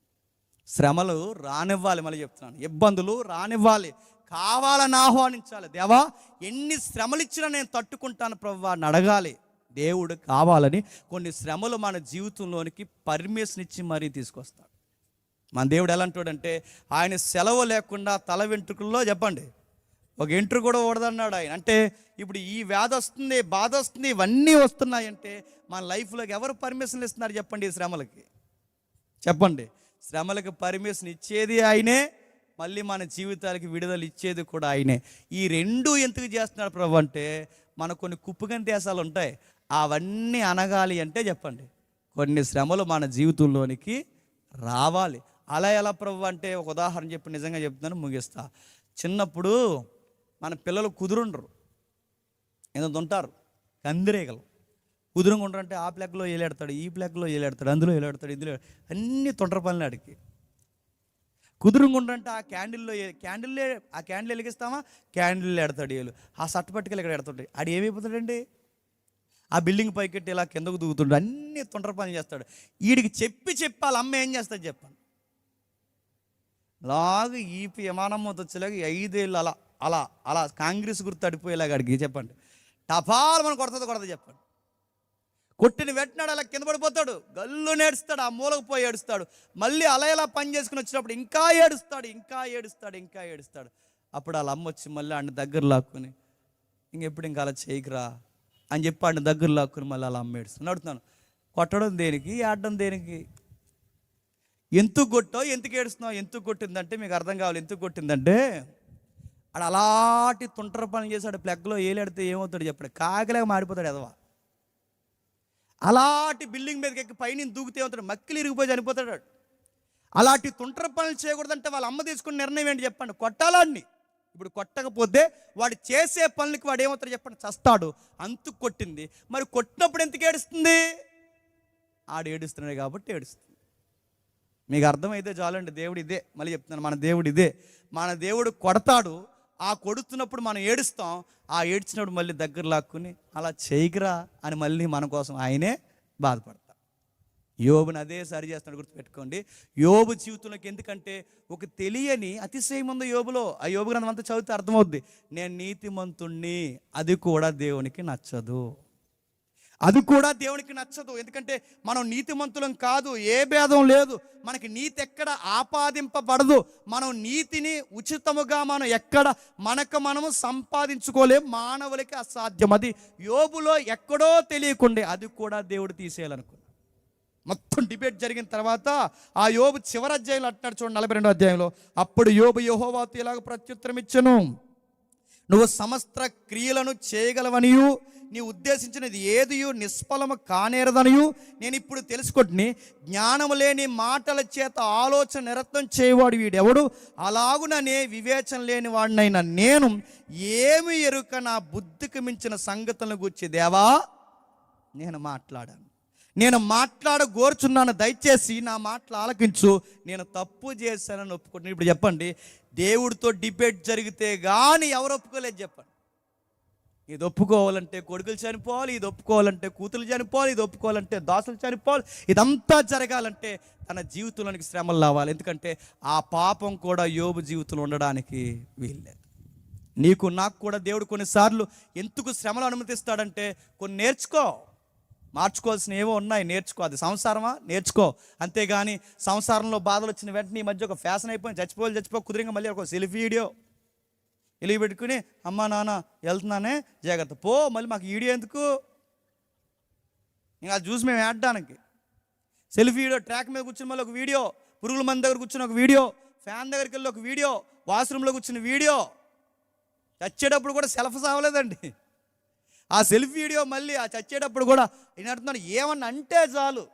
B: శ్రమలు రానివ్వాలి. మళ్ళీ చెప్తున్నాను, ఇబ్బందులు రానివ్వాలి, కావాలని ఆహ్వానించాలి. దేవా ఎన్ని శ్రమలు ఇచ్చినా నేను తట్టుకుంటాను ప్రభువా అని అడగాలి. దేవుడు కావాలని కొన్ని శ్రమలు మన జీవితంలోనికి పర్మిషన్ ఇచ్చి మరీ తీసుకొస్తాడు. మన దేవుడు ఎలా అంటాడంటే, ఆయన సెలవు లేకుండా తల వెంట్రుకల్లో చెప్పండి ఒక ఎంట్రు కూడా ఓడదన్నాడు ఆయన. అంటే ఇప్పుడు ఈ వ్యాధి వస్తుంది, బాధ వస్తుంది, ఇవన్నీ వస్తున్నాయంటే మన లైఫ్లోకి ఎవరు పర్మిషన్ ఇస్తున్నారు చెప్పండి? ఈ శ్రమలకి చెప్పండి. శ్రమలకు పర్మిషన్ ఇచ్చేది ఆయనే, మళ్ళీ మన జీవితాలకి విడుదల ఇచ్చేది కూడా ఆయనే. ఈ రెండు ఎందుకు చేస్తున్నాడు ప్రభు అంటే, మన కొన్ని కుప్పగని దేశాలు ఉంటాయి, అవన్నీ అనగాలి అంటే చెప్పండి కొన్ని శ్రమలు మన జీవితంలోనికి రావాలి. అలా ఎలా ప్రభు అంటే, ఒక ఉదాహరణ చెప్పి నిజంగా చెప్తున్నాను, ముగిస్తా. చిన్నప్పుడు మన పిల్లలు కుదురుండరు, ఏదో ఉంటారు కందిరేగలు. కుదురుగా ఉండరంటే ఆ ప్లగ్లో ఏలాడతాడు, ఈ ప్లగ్లో ఏలాడతాడు, అందులో ఏలాడతాడు, ఇందులో అన్ని తొంటర పనులు ఆడికి. కుదురుగా ఉండరంటే ఆ క్యాండిల్ వెలిగిస్తామా, క్యాండిల్ ఎడతాడు ఏలు, ఆ సట్టు పట్టుకెళ్ళి ఇక్కడ ఎడతాడు. ఆడు ఏమైపోతాడండి? ఆ బిల్డింగ్ పైకెట్టి ఇలా కిందకు దిగుతుండు, అన్ని తొంటర పనులు చేస్తాడు. వీడికి చెప్పి వాళ్ళ అమ్మ ఏం చేస్తుంది చెప్పండి, లాగా ఈపి విమానం మొత్తం వచ్చేలాగా 5 ఏళ్ళు అలా అలా అలా కాంగ్రెస్ గుర్తు అడిపోయేలాగా అడిగి చెప్పండి. టపాలు మనం కొడుతుంది చెప్పండి. కొట్టిన వెంటనే అలా కింద పడిపోతాడు, గల్లు నేడుస్తాడు, ఆ మూలకు పోయి ఏడుస్తాడు. మళ్ళీ అలా ఇలా పని చేసుకుని వచ్చినప్పుడు ఇంకా ఏడుస్తాడు. అప్పుడు వాళ్ళ అమ్మ వచ్చి మళ్ళీ ఆయన దగ్గర లాక్కుని, ఇంకెప్పుడు ఇంకా అలా చేయకురా అని చెప్పి ఆయన దగ్గర లాక్కుని మళ్ళీ అలా అమ్మ ఏడుస్తాను. అడుగుతున్నాను, కొట్టడం దేనికి, ఆడడం దేనికి? ఎందుకు కొట్టావు, ఎందుకు ఏడుస్తున్నావు? ఎందుకు కొట్టిందంటే మీకు అర్థం కావాలి. ఎందుకు కొట్టిందంటే ఆడు అలాంటి తుంటర పని చేశాడు, ప్లగ్లో ఏలాడితే ఏమవుతాడు చెప్పండి? కాకిలాగా మాడిపోతాడు ఎదవా. అలాంటి బిల్డింగ్ మీదకి ఎక్కి పైన దూకితే ఏమవుతాడు? మక్కిలు ఇరిగిపోయి చనిపోతాడు. అలాంటి తుంటర పనులు చేయకూడదంటే వాళ్ళ అమ్మ తీసుకున్న నిర్ణయం ఏంటి చెప్పండి? కొట్టాలాడిని. ఇప్పుడు కొట్టకపోతే వాడు చేసే పనులకి వాడు ఏమవుతాడు చెప్పండి? చస్తాడు. అంతు కొట్టింది. మరి కొట్టినప్పుడు ఎందుకు ఏడుస్తుంది? ఆడు ఏడుస్తున్నాడు కాబట్టి ఏడుస్తుంది. మీకు అర్థమైతే చాలండి. దేవుడు ఇదే, మళ్ళీ చెప్తున్నాను, మన దేవుడు ఇదే. మన దేవుడు కొడతాడు, ఆ కొడుతున్నప్పుడు మనం ఏడుస్తాం, ఆ ఏడ్చినప్పుడు మళ్ళీ దగ్గర లాక్కుని అలా చేయకురా అని మళ్ళీ మన కోసం ఆయనే బాధపడతాం. యోబుని అదే సరి చేస్తున్నాడు, గుర్తుపెట్టుకోండి. యోబు జీవితంలోకి ఎందుకంటే ఒక తెలియని అతిశయం ఉంది యోబులో. ఆ యోబు గ్రంథం అంతా చదివితే అర్థమవుద్ది. నేను నీతిమంతుణ్ణి, అది కూడా దేవునికి నచ్చదు. ఎందుకంటే మనం నీతిమంతులం కాదు, ఏ భేదం లేదు, మనకి నీతి ఎక్కడ ఆపాదింపబడదు. మనం నీతిని ఉచితముగా మనం ఎక్కడ మనము సంపాదించుకోలేం, మానవులకి అసాధ్యం. అది యోబులో ఎక్కడో తెలియకుండే అది కూడా దేవుడు తీసేయాలనుకున్నాడు. మొత్తం డిబేట్ జరిగిన తర్వాత ఆ యోబు చివరి అధ్యాయంలో అంటున్నాడు చూడండి, 42వ అధ్యాయంలో, అప్పుడు యోబు యెహోవాతో ఇలాగ ప్రత్యుత్తరం ఇచ్చెను, నువ్వు సమస్త క్రియలను చేయగలవనియు నీ ఉద్దేశించినది ఏదియు నిష్ఫలము కానేరదనియు నేను ఇప్పుడు తెలుసుకొట్టుని, జ్ఞానము లేని మాటల చేత ఆలోచన నిరతం చేయవాడు వీడెవడు? అలాగుననే వివేచన లేని వాడినైనా నేను ఏమి ఎరుక నా బుద్ధికి మించిన సంగతులను గూర్చి దేవా నేను మాట్లాడగోరుచున్నాను, దయచేసి నా మాటలు ఆలకించు, నేను తప్పు చేశానని ఒప్పుకుంటున్నాను. ఇప్పుడు చెప్పండి, దేవుడితో డిబేట్ జరిగితే కానీ ఎవరు ఒప్పుకోలేదు చెప్పండి. ఇది ఒప్పుకోవాలంటే కొడుకులు చనిపోవాలి, ఇది ఒప్పుకోవాలంటే కూతురు చనిపోవాలి, ఇది ఒప్పుకోవాలంటే దాసులు చనిపోవాలి. ఇదంతా జరగాలంటే తన జీవితంలోనికి శ్రమలు రావాలి. ఎందుకంటే ఆ పాపం కూడా యోబు జీవితంలో ఉండడానికి వీల్లేదు. నీకు నాకు కూడా దేవుడు కొన్నిసార్లు ఎందుకు శ్రమలు అనుమతిస్తాడంటే కొన్ని నేర్చుకో, మార్చుకోవాల్సిన ఏవో ఉన్నాయి, నేర్చుకో. అది సంసారమా, నేర్చుకో. అంతేగాని సంసారంలో బాధలు వచ్చిన వెంటనే ఈ మధ్య ఒక ఫ్యాషన్ అయిపోయింది, చచ్చిపో కుదిరింగా మళ్ళీ ఒక సెల్ఫీ వీడియో ఇలిగి పెట్టుకుని అమ్మా నాన్న వెళ్తున్నానే జాగ్రత్త పో, మళ్ళీ మాకు వీడియో ఎందుకు? ఇంకా అది చూసి మేము ఆడడానికి సెల్ఫీ వీడియో, ట్రాక్ మీద కూర్చుని మళ్ళీ ఒక వీడియో, పురుగుల మంది దగ్గర కూర్చుని ఒక వీడియో, ఫ్యాన్ దగ్గరికి వెళ్ళి ఒక వీడియో, వాష్రూమ్లో కూర్చుని వీడియో. చచ్చేటప్పుడు కూడా సెల్ఫ్ సావలేదండి, ఆ సెల్ఫీ వీడియో. మళ్ళీ ఆ చచ్చేటప్పుడు కూడా నేను అంటున్నాను, ఏమన్నా అంటే చాలు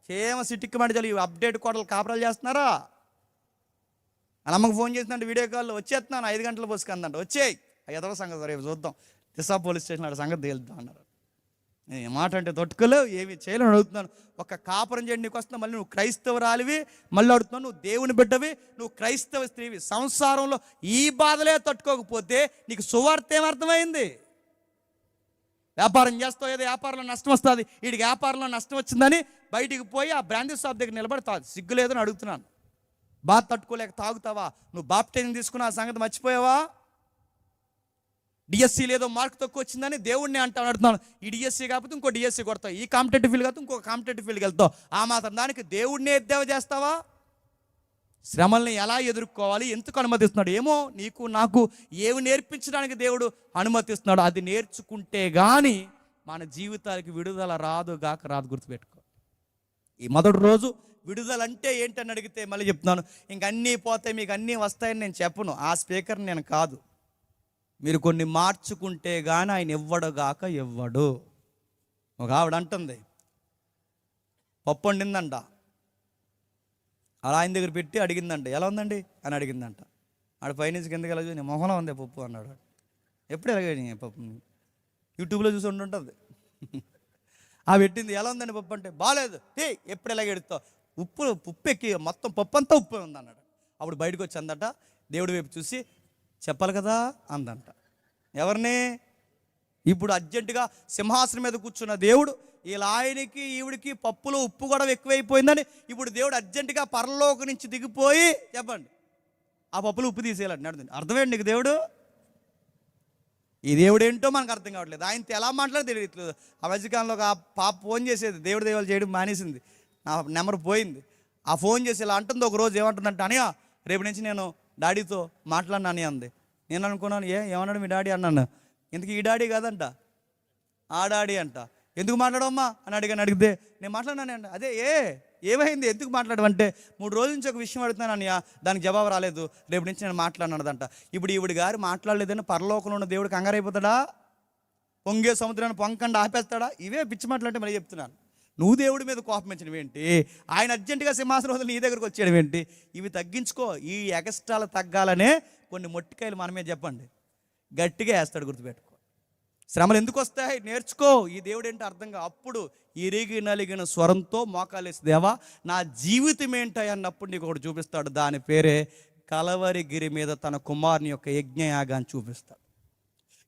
B: క్షేమ సిట్టికి మండి చాలు. ఈ అప్డేట్ కోటలు కాపరాలు చేస్తున్నారా? వాళ్ళ అమ్మకి ఫోన్ చేసినట్టు వీడియో కాల్లో వచ్చేస్తున్నాను 5 గంటల బస్సుకి అందంట. వచ్చేయి ఎదవ సంగతి రేపు చూద్దాం, దిశా పోలీస్ స్టేషన్ ఆడ సంగతి తేలుద్దాం అన్నారు. నేను ఏ మాట అంటే తట్టుకోలేవు, ఏమి చేయలేని అడుగుతున్నాను. ఒక కాపురం చేయండి నీకు వస్తున్నా, మళ్ళీ నువ్వు క్రైస్తవురాలివి, మళ్ళీ అడుగుతున్నావు నువ్వు దేవుని బిడ్డవి, నువ్వు క్రైస్తవ స్త్రీవి. సంసారంలో ఈ బాధలే తట్టుకోకపోతే నీకు సువార్త ఏమర్థమైంది? వ్యాపారం చేస్తావు, ఏదో వ్యాపారంలో నష్టం వస్తుంది, వీడికి వ్యాపారంలో నష్టం వచ్చిందని బయటికి పోయి ఆ బ్రాండీ షాప్ దగ్గర నిలబడతా సిగ్గు లేదని అడుగుతున్నాను. బాధ తట్టుకోలేక తాగుతావా? నువ్వు బాప్టైజింగ్ తీసుకున్న ఆ సంగతి మర్చిపోయావా? డిఎస్సీ లేదో మార్క్ తక్కువ వచ్చిందని దేవుడిని అంటాను అడుగుతున్నాను. ఈ డిఎస్సీ కాకపోతే ఇంకో డిఎస్సీ కొడతావు, ఈ కాంపిటేటివ్ ఫీల్డ్ కాకపోతే ఇంకో కాంపిటేటివ్ ఫీల్డ్కి వెళ్తావు. ఆ మాత్రం దానికి దేవుడిని ఎద్దేవ చేస్తావా? శ్రమల్ని ఎలా ఎదుర్కోవాలి, ఎందుకు అనుమతిస్తున్నాడు? ఏమో నీకు నాకు ఏమి నేర్పించడానికి దేవుడు అనుమతిస్తున్నాడు. అది నేర్చుకుంటే కానీ మన జీవితానికి విడుదల రాదు గుర్తుపెట్టుకో. ఈ మొదటి రోజు విడుదల అంటే ఏంటని అడిగితే మళ్ళీ చెప్తున్నాను, ఇంక అన్నీ పోతాయి మీకు అన్నీ వస్తాయని నేను చెప్పను. ఆ స్పీకర్ నేను కాదు. మీరు కొన్ని మార్చుకుంటే కానీ ఆయన ఇవ్వడు. ఒక ఆవిడ అంటుంది, పప్పు వండిందంట, అలా ఆయన దగ్గర పెట్టి అడిగిందంట, ఎలా ఉందండి అని అడిగిందంట. ఆడ పైనుంచి కిందకి ఎలా చూసి నీ మొహంలో ఉంది పప్పు అన్నాడు. ఎప్పుడు ఎలాగ పప్పు యూట్యూబ్లో చూసి ఉంటుంటుంది. ఆ పెట్టింది ఎలా ఉందండి పప్పు అంటే, బాగాలేదు. ఎప్పుడు ఎలాగ ఎడుతావు, ఉప్పు ఎక్కి మొత్తం పప్పు అంతా ఉప్పు ఉంది అన్నాడు. అప్పుడు బయటకు వచ్చి అందట దేవుడి వైపు చూసి చెప్పాలి కదా అందంట. ఎవరిని? ఇప్పుడు అర్జెంటుగా సింహాసనం మీద కూర్చున్న దేవుడు ఇలా ఆయనకి ఈవిడికి పప్పులో ఉప్పు కూడా ఎక్కువైపోయిందని ఇప్పుడు దేవుడు అర్జెంటుగా పరలోకం నుంచి దిగిపోయి చెప్పండి ఆ పప్పులో ఉప్పు తీసేయాలండి. అర్థమేంటి నీకు దేవుడు? ఈ దేవుడు ఏంటో మనకు అర్థం కావట్లేదు. ఆయనతో ఎలా మాట్లాడి తెలియట్లేదు. ఆ మధ్యకాలంలో ఒక పాప ఫోన్ చేసేది, దేవుడి దేవాలు చేయడం మానేసింది, నా నెంబర్ పోయింది. ఆ ఫోన్ చేసి ఇలా అంటుంది. ఒక రోజు ఏమంటుందంటే, అనియా రేపు నుంచి నేను డాడీతో మాట్లాడినా అంది. నేను అనుకున్నాను ఏమన్నాడు మీ డాడీ అన్నాను. ఇంతకీ ఈ డాడీ కాదంట, ఆ డాడీ అంట. ఎందుకు మాట్లాడమ్మా అని అడిగితే నేను మాట్లాడినాను అండి. అదే ఏమైంది ఎందుకు మాట్లాడమంటే 3 రోజుల నుంచి ఒక విషయం అడుగుతున్నాను అన్నయ్య, దానికి జవాబు రాలేదు, రేపు నుంచి నేను మాట్లాడినదంట. ఇప్పుడు ఈవిడ గారు మాట్లాడలేదని పరలోకంలో ఉన్న దేవుడు కంగారైపోతాడా? పొంగే సముద్రాన్ని పొంగకుండా ఆపేస్తాడా? ఇవే పిచ్చి మాట్లాడితే మళ్ళీ చెప్తున్నాను. నువ్వు దేవుడి మీద కోపం పెంచడం ఏంటి? ఆయన అర్జెంటుగా సింహాసనం వదిలి నీ దగ్గరకు వచ్చేయడం ఏంటి? ఇవి తగ్గించుకో. ఈ ఎగస్ట్రాలు తగ్గాలనే కొన్ని మొట్టికాయలు మనమే చెప్పండి గట్టిగా వేస్తాడు, గుర్తుపెట్టుకో. శ్రమలు ఎందుకు వస్తాయి నేర్చుకో. ఈ దేవుడు ఏంటో అర్థంగా అప్పుడు ఇరిగి నలిగిన స్వరంతో మోకాలేసి, దేవా నా జీవితం ఏంటి అన్నప్పుడు నీకు ఒకటి చూపిస్తాడు. దాని పేరే కలవరి గిరి మీద తన కుమారుని యొక్క యజ్ఞయాగాన్ని చూపిస్తాడు.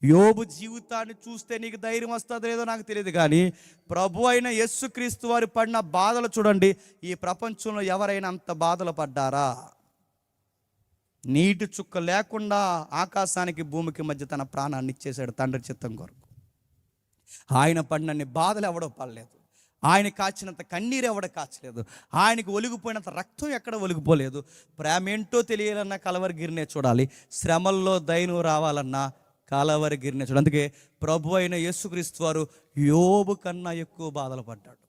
B: యోబు జీవితాన్ని చూస్తే నీకు ధైర్యం వస్తుందో లేదో నాకు తెలియదు, కానీ ప్రభు అయిన యేసుక్రీస్తు వారు పడిన బాధలు చూడండి. ఈ ప్రపంచంలో ఎవరైనా అంత బాధలు పడ్డారా? నీటి చుక్క లేకుండా ఆకాశానికి భూమికి మధ్య తన ప్రాణాన్ని ఇచ్చేశాడు తండ్రి చిత్తం కొరకు. ఆయన పడినన్ని బాధలు ఎవడో పడలేదు. ఆయన కాచినంత కన్నీరు ఎవడ కాచలేదు. ఆయనకి ఒలిగిపోయినంత రక్తం ఎక్కడ ఒలిగిపోలేదు. ప్రేమ ఏంటో తెలియాలన్నా కలవరిగిరినే చూడాలి. శ్రమల్లో దైను రావాలన్నా కలవరిగిరినే చూడాలి. అందుకే ప్రభు అయిన యేసుక్రీస్తు వారు యోబు కన్నా ఎక్కువ బాధలు పడ్డాడు.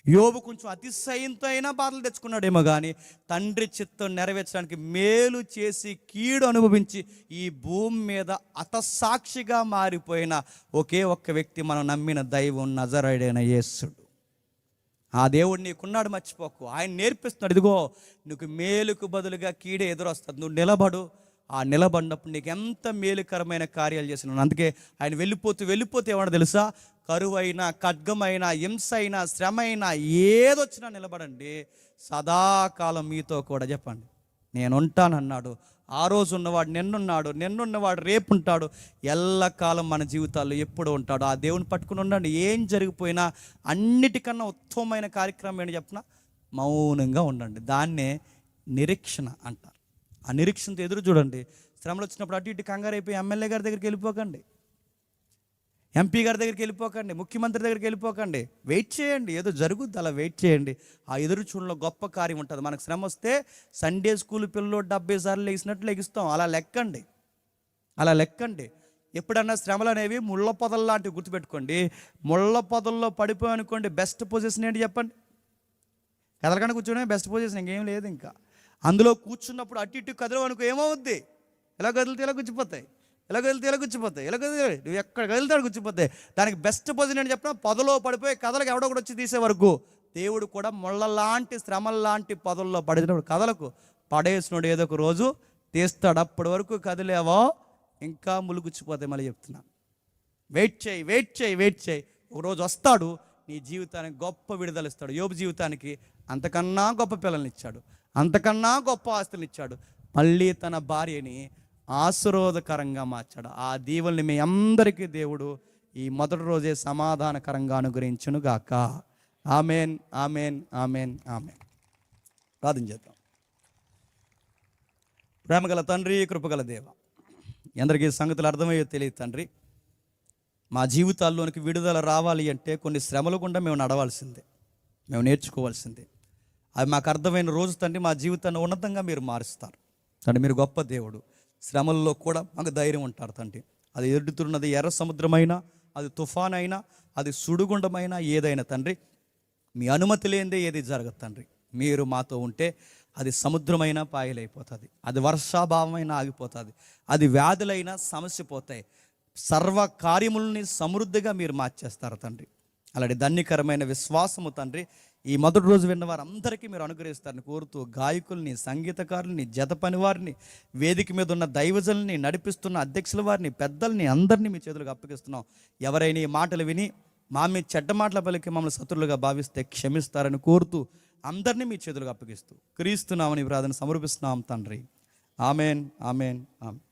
B: యోబు కొంచెం అతిశయంతో అయినా బాధలు తెచ్చుకున్నాడేమో, కానీ తండ్రి చిత్తం నెరవేర్చడానికి మేలు చేసి కీడు అనుభవించి ఈ భూమి మీద అతసాక్షిగా మారిపోయిన ఒకే ఒక్క వ్యక్తి మనం నమ్మిన దైవం నజరేయుడైన యేసుడు. ఆ దేవుడు నీకున్నాడు, మర్చిపోకు. ఆయన నేర్పిస్తున్నాడు, ఇదిగో నీకు మేలుకు బదులుగా కీడే ఎదురొస్తుంది, నువ్వు నిలబడు. ఆ నిలబడినప్పుడు నీకు ఎంత మేలుకరమైన కార్యాలు చేసినాను. అందుకే ఆయన వెళ్ళిపోతే ఏమన్నా తెలుసా, కరువైనా ఖడ్గమైనా హింస అయినా శ్రమ అయినా ఏదొచ్చినా నిలబడండి, సదాకాలం మీతో కూడా చెప్పండి నేను ఉంటానన్నాడు. ఆ రోజు ఉన్నవాడు నిన్నున్నవాడు రేపు ఉంటాడు, ఎల్లకాలం మన జీవితాల్లో ఎప్పుడు ఉంటాడు. ఆ దేవుని పట్టుకుని ఉండండి. ఏం జరిగిపోయినా అన్నిటికన్నా ఉత్తమమైన కార్యక్రమం ఏంటి చెప్పిన, మౌనంగా ఉండండి. దాన్నే నిరీక్షణ అంటారు. ఆ నిరీక్షణతో ఎదురు చూడండి. శ్రమలు వచ్చినప్పుడు అటు ఇటు కంగారు అయిపోయి ఎమ్మెల్యే గారి దగ్గరికి వెళ్ళిపోకండి, ఎంపీ గారి దగ్గరికి వెళ్ళిపోకండి, ముఖ్యమంత్రి దగ్గరికి వెళ్ళిపోకండి. వెయిట్ చేయండి, ఏదో జరుగుద్ది, అలా వెయిట్ చేయండి. ఆ ఎదురు చూడలో గొప్ప కార్యం ఉంటుంది. మనకు శ్రమ వస్తే సండే స్కూల్ పిల్లలు 70 సార్లు లెగిసినట్లు లెగిస్తాం. అలా లెక్కండి. ఎప్పుడన్నా శ్రమలు అనేవి ముళ్ళ పొదలు లాంటివి, గుర్తుపెట్టుకోండి. ముళ్ళ పొదల్లో పడిపోయానుకోండి, బెస్ట్ పొజిషన్ ఏంటి చెప్పండి? కదలకుండా కూర్చోవడమే బెస్ట్ పొజిషన్, ఇంకేం లేదు. ఇంకా అందులో కూర్చున్నప్పుడు అటు ఇటు కదలవు అనుకో, ఏమవుద్ది? ఎలా కదిలితే ఎలా గుచ్చిపోతాయి, నువ్వు ఎక్కడ కదిలితే గుచ్చిపోతాయి. దానికి బెస్ట్ పొజిషన్ అని చెప్పిన పొదలో పడిపోయి కథలకు ఎవడో కూడా వచ్చి తీసే వరకు దేవుడు కూడా ముళ్ళ లాంటి శ్రమల లాంటి పొదల్లో పడినప్పుడు కథలకు పడేసినోడు ఏదో ఒక రోజు తీస్తాడు. అప్పటి వరకు కదిలేవో ఇంకా ములుగుచ్చిపోతాయి. మళ్ళీ చెప్తున్నాను, వెయిట్ చేయి, వెయిట్ చేయి, వెయిట్ చేయి. ఒకరోజు వస్తాడు, నీ జీవితానికి గొప్ప విడుదల ఇస్తాడు. యోబు జీవితానికి అంతకన్నా గొప్ప పిల్లల్ని ఇచ్చాడు, అంతకన్నా గొప్ప ఆస్తులు ఇచ్చాడు. మళ్ళీ తన భార్యని ఆశీర్వాదకరంగా మార్చాడు. ఆ దీవెనని మీ అందరికీ దేవుడు ఈ మొదటి రోజే సమాధానకరంగా అనుగ్రహించును గాక. Amen, amen, amen, amen. ప్రార్థన చేద్దాం. ప్రేమగల తండ్రి, కృపగల దేవ, ఎందరికీ సంగతులు అర్థమయ్యో తెలియదు తండ్రి. మా జీవితాల్లోనికి విడుదల రావాలి అంటే కొన్ని శ్రమల గుండా మేము నడవాల్సిందే, మేము నేర్చుకోవాల్సిందే. అవి మాకు అర్థమైన రోజు తండ్రి మా జీవితాన్ని ఉన్నతంగా మీరు మారుస్తారు తండ్రి. మీరు గొప్ప దేవుడు. శ్రమల్లో కూడా మాకు ధైర్యం ఉంటారు తండ్రి. అది ఎదుగుతున్నది ఎర్ర సముద్రమైనా, అది తుఫాన్ అయినా, అది సుడిగుండమైనా, ఏదైనా తండ్రి మీ అనుమతి లేనిదే ఏది జరగదు తండ్రి. మీరు మాతో ఉంటే అది సముద్రమైనా పాయలైపోతుంది, అది వర్షాభావమైనా ఆగిపోతుంది, అది వ్యాధులైనా సమస్య పోతాయి. సర్వ కార్యములని సమృద్ధిగా మీరు మార్చేస్తారు తండ్రి. అలాంటి ధన్యకరమైన విశ్వాసము తండ్రి ఈ మొదటి రోజు విన్న వారందరికీ మీరు అనుగ్రహిస్తారని కోరుతూ, గాయకుల్ని, సంగీతకారుల్ని, జత పని వారిని, వేదిక మీద ఉన్న దైవజనుల్ని, నడిపిస్తున్న అధ్యక్షుల వారిని, పెద్దల్ని అందరినీ మీ చేతులకు అప్పగిస్తున్నాం. ఎవరైనా ఈ మాటలు విని మా మీద చెడ్డ మాటల పలికి మమ్మల్ని శత్రులుగా భావిస్తే క్షమిస్తారని కోరుతూ అందరినీ మీ చేతులకు అప్పగిస్తూ క్రీస్తునామని ప్రార్థన సమర్పిస్తున్నాం తండ్రి. Amen, amen, amen.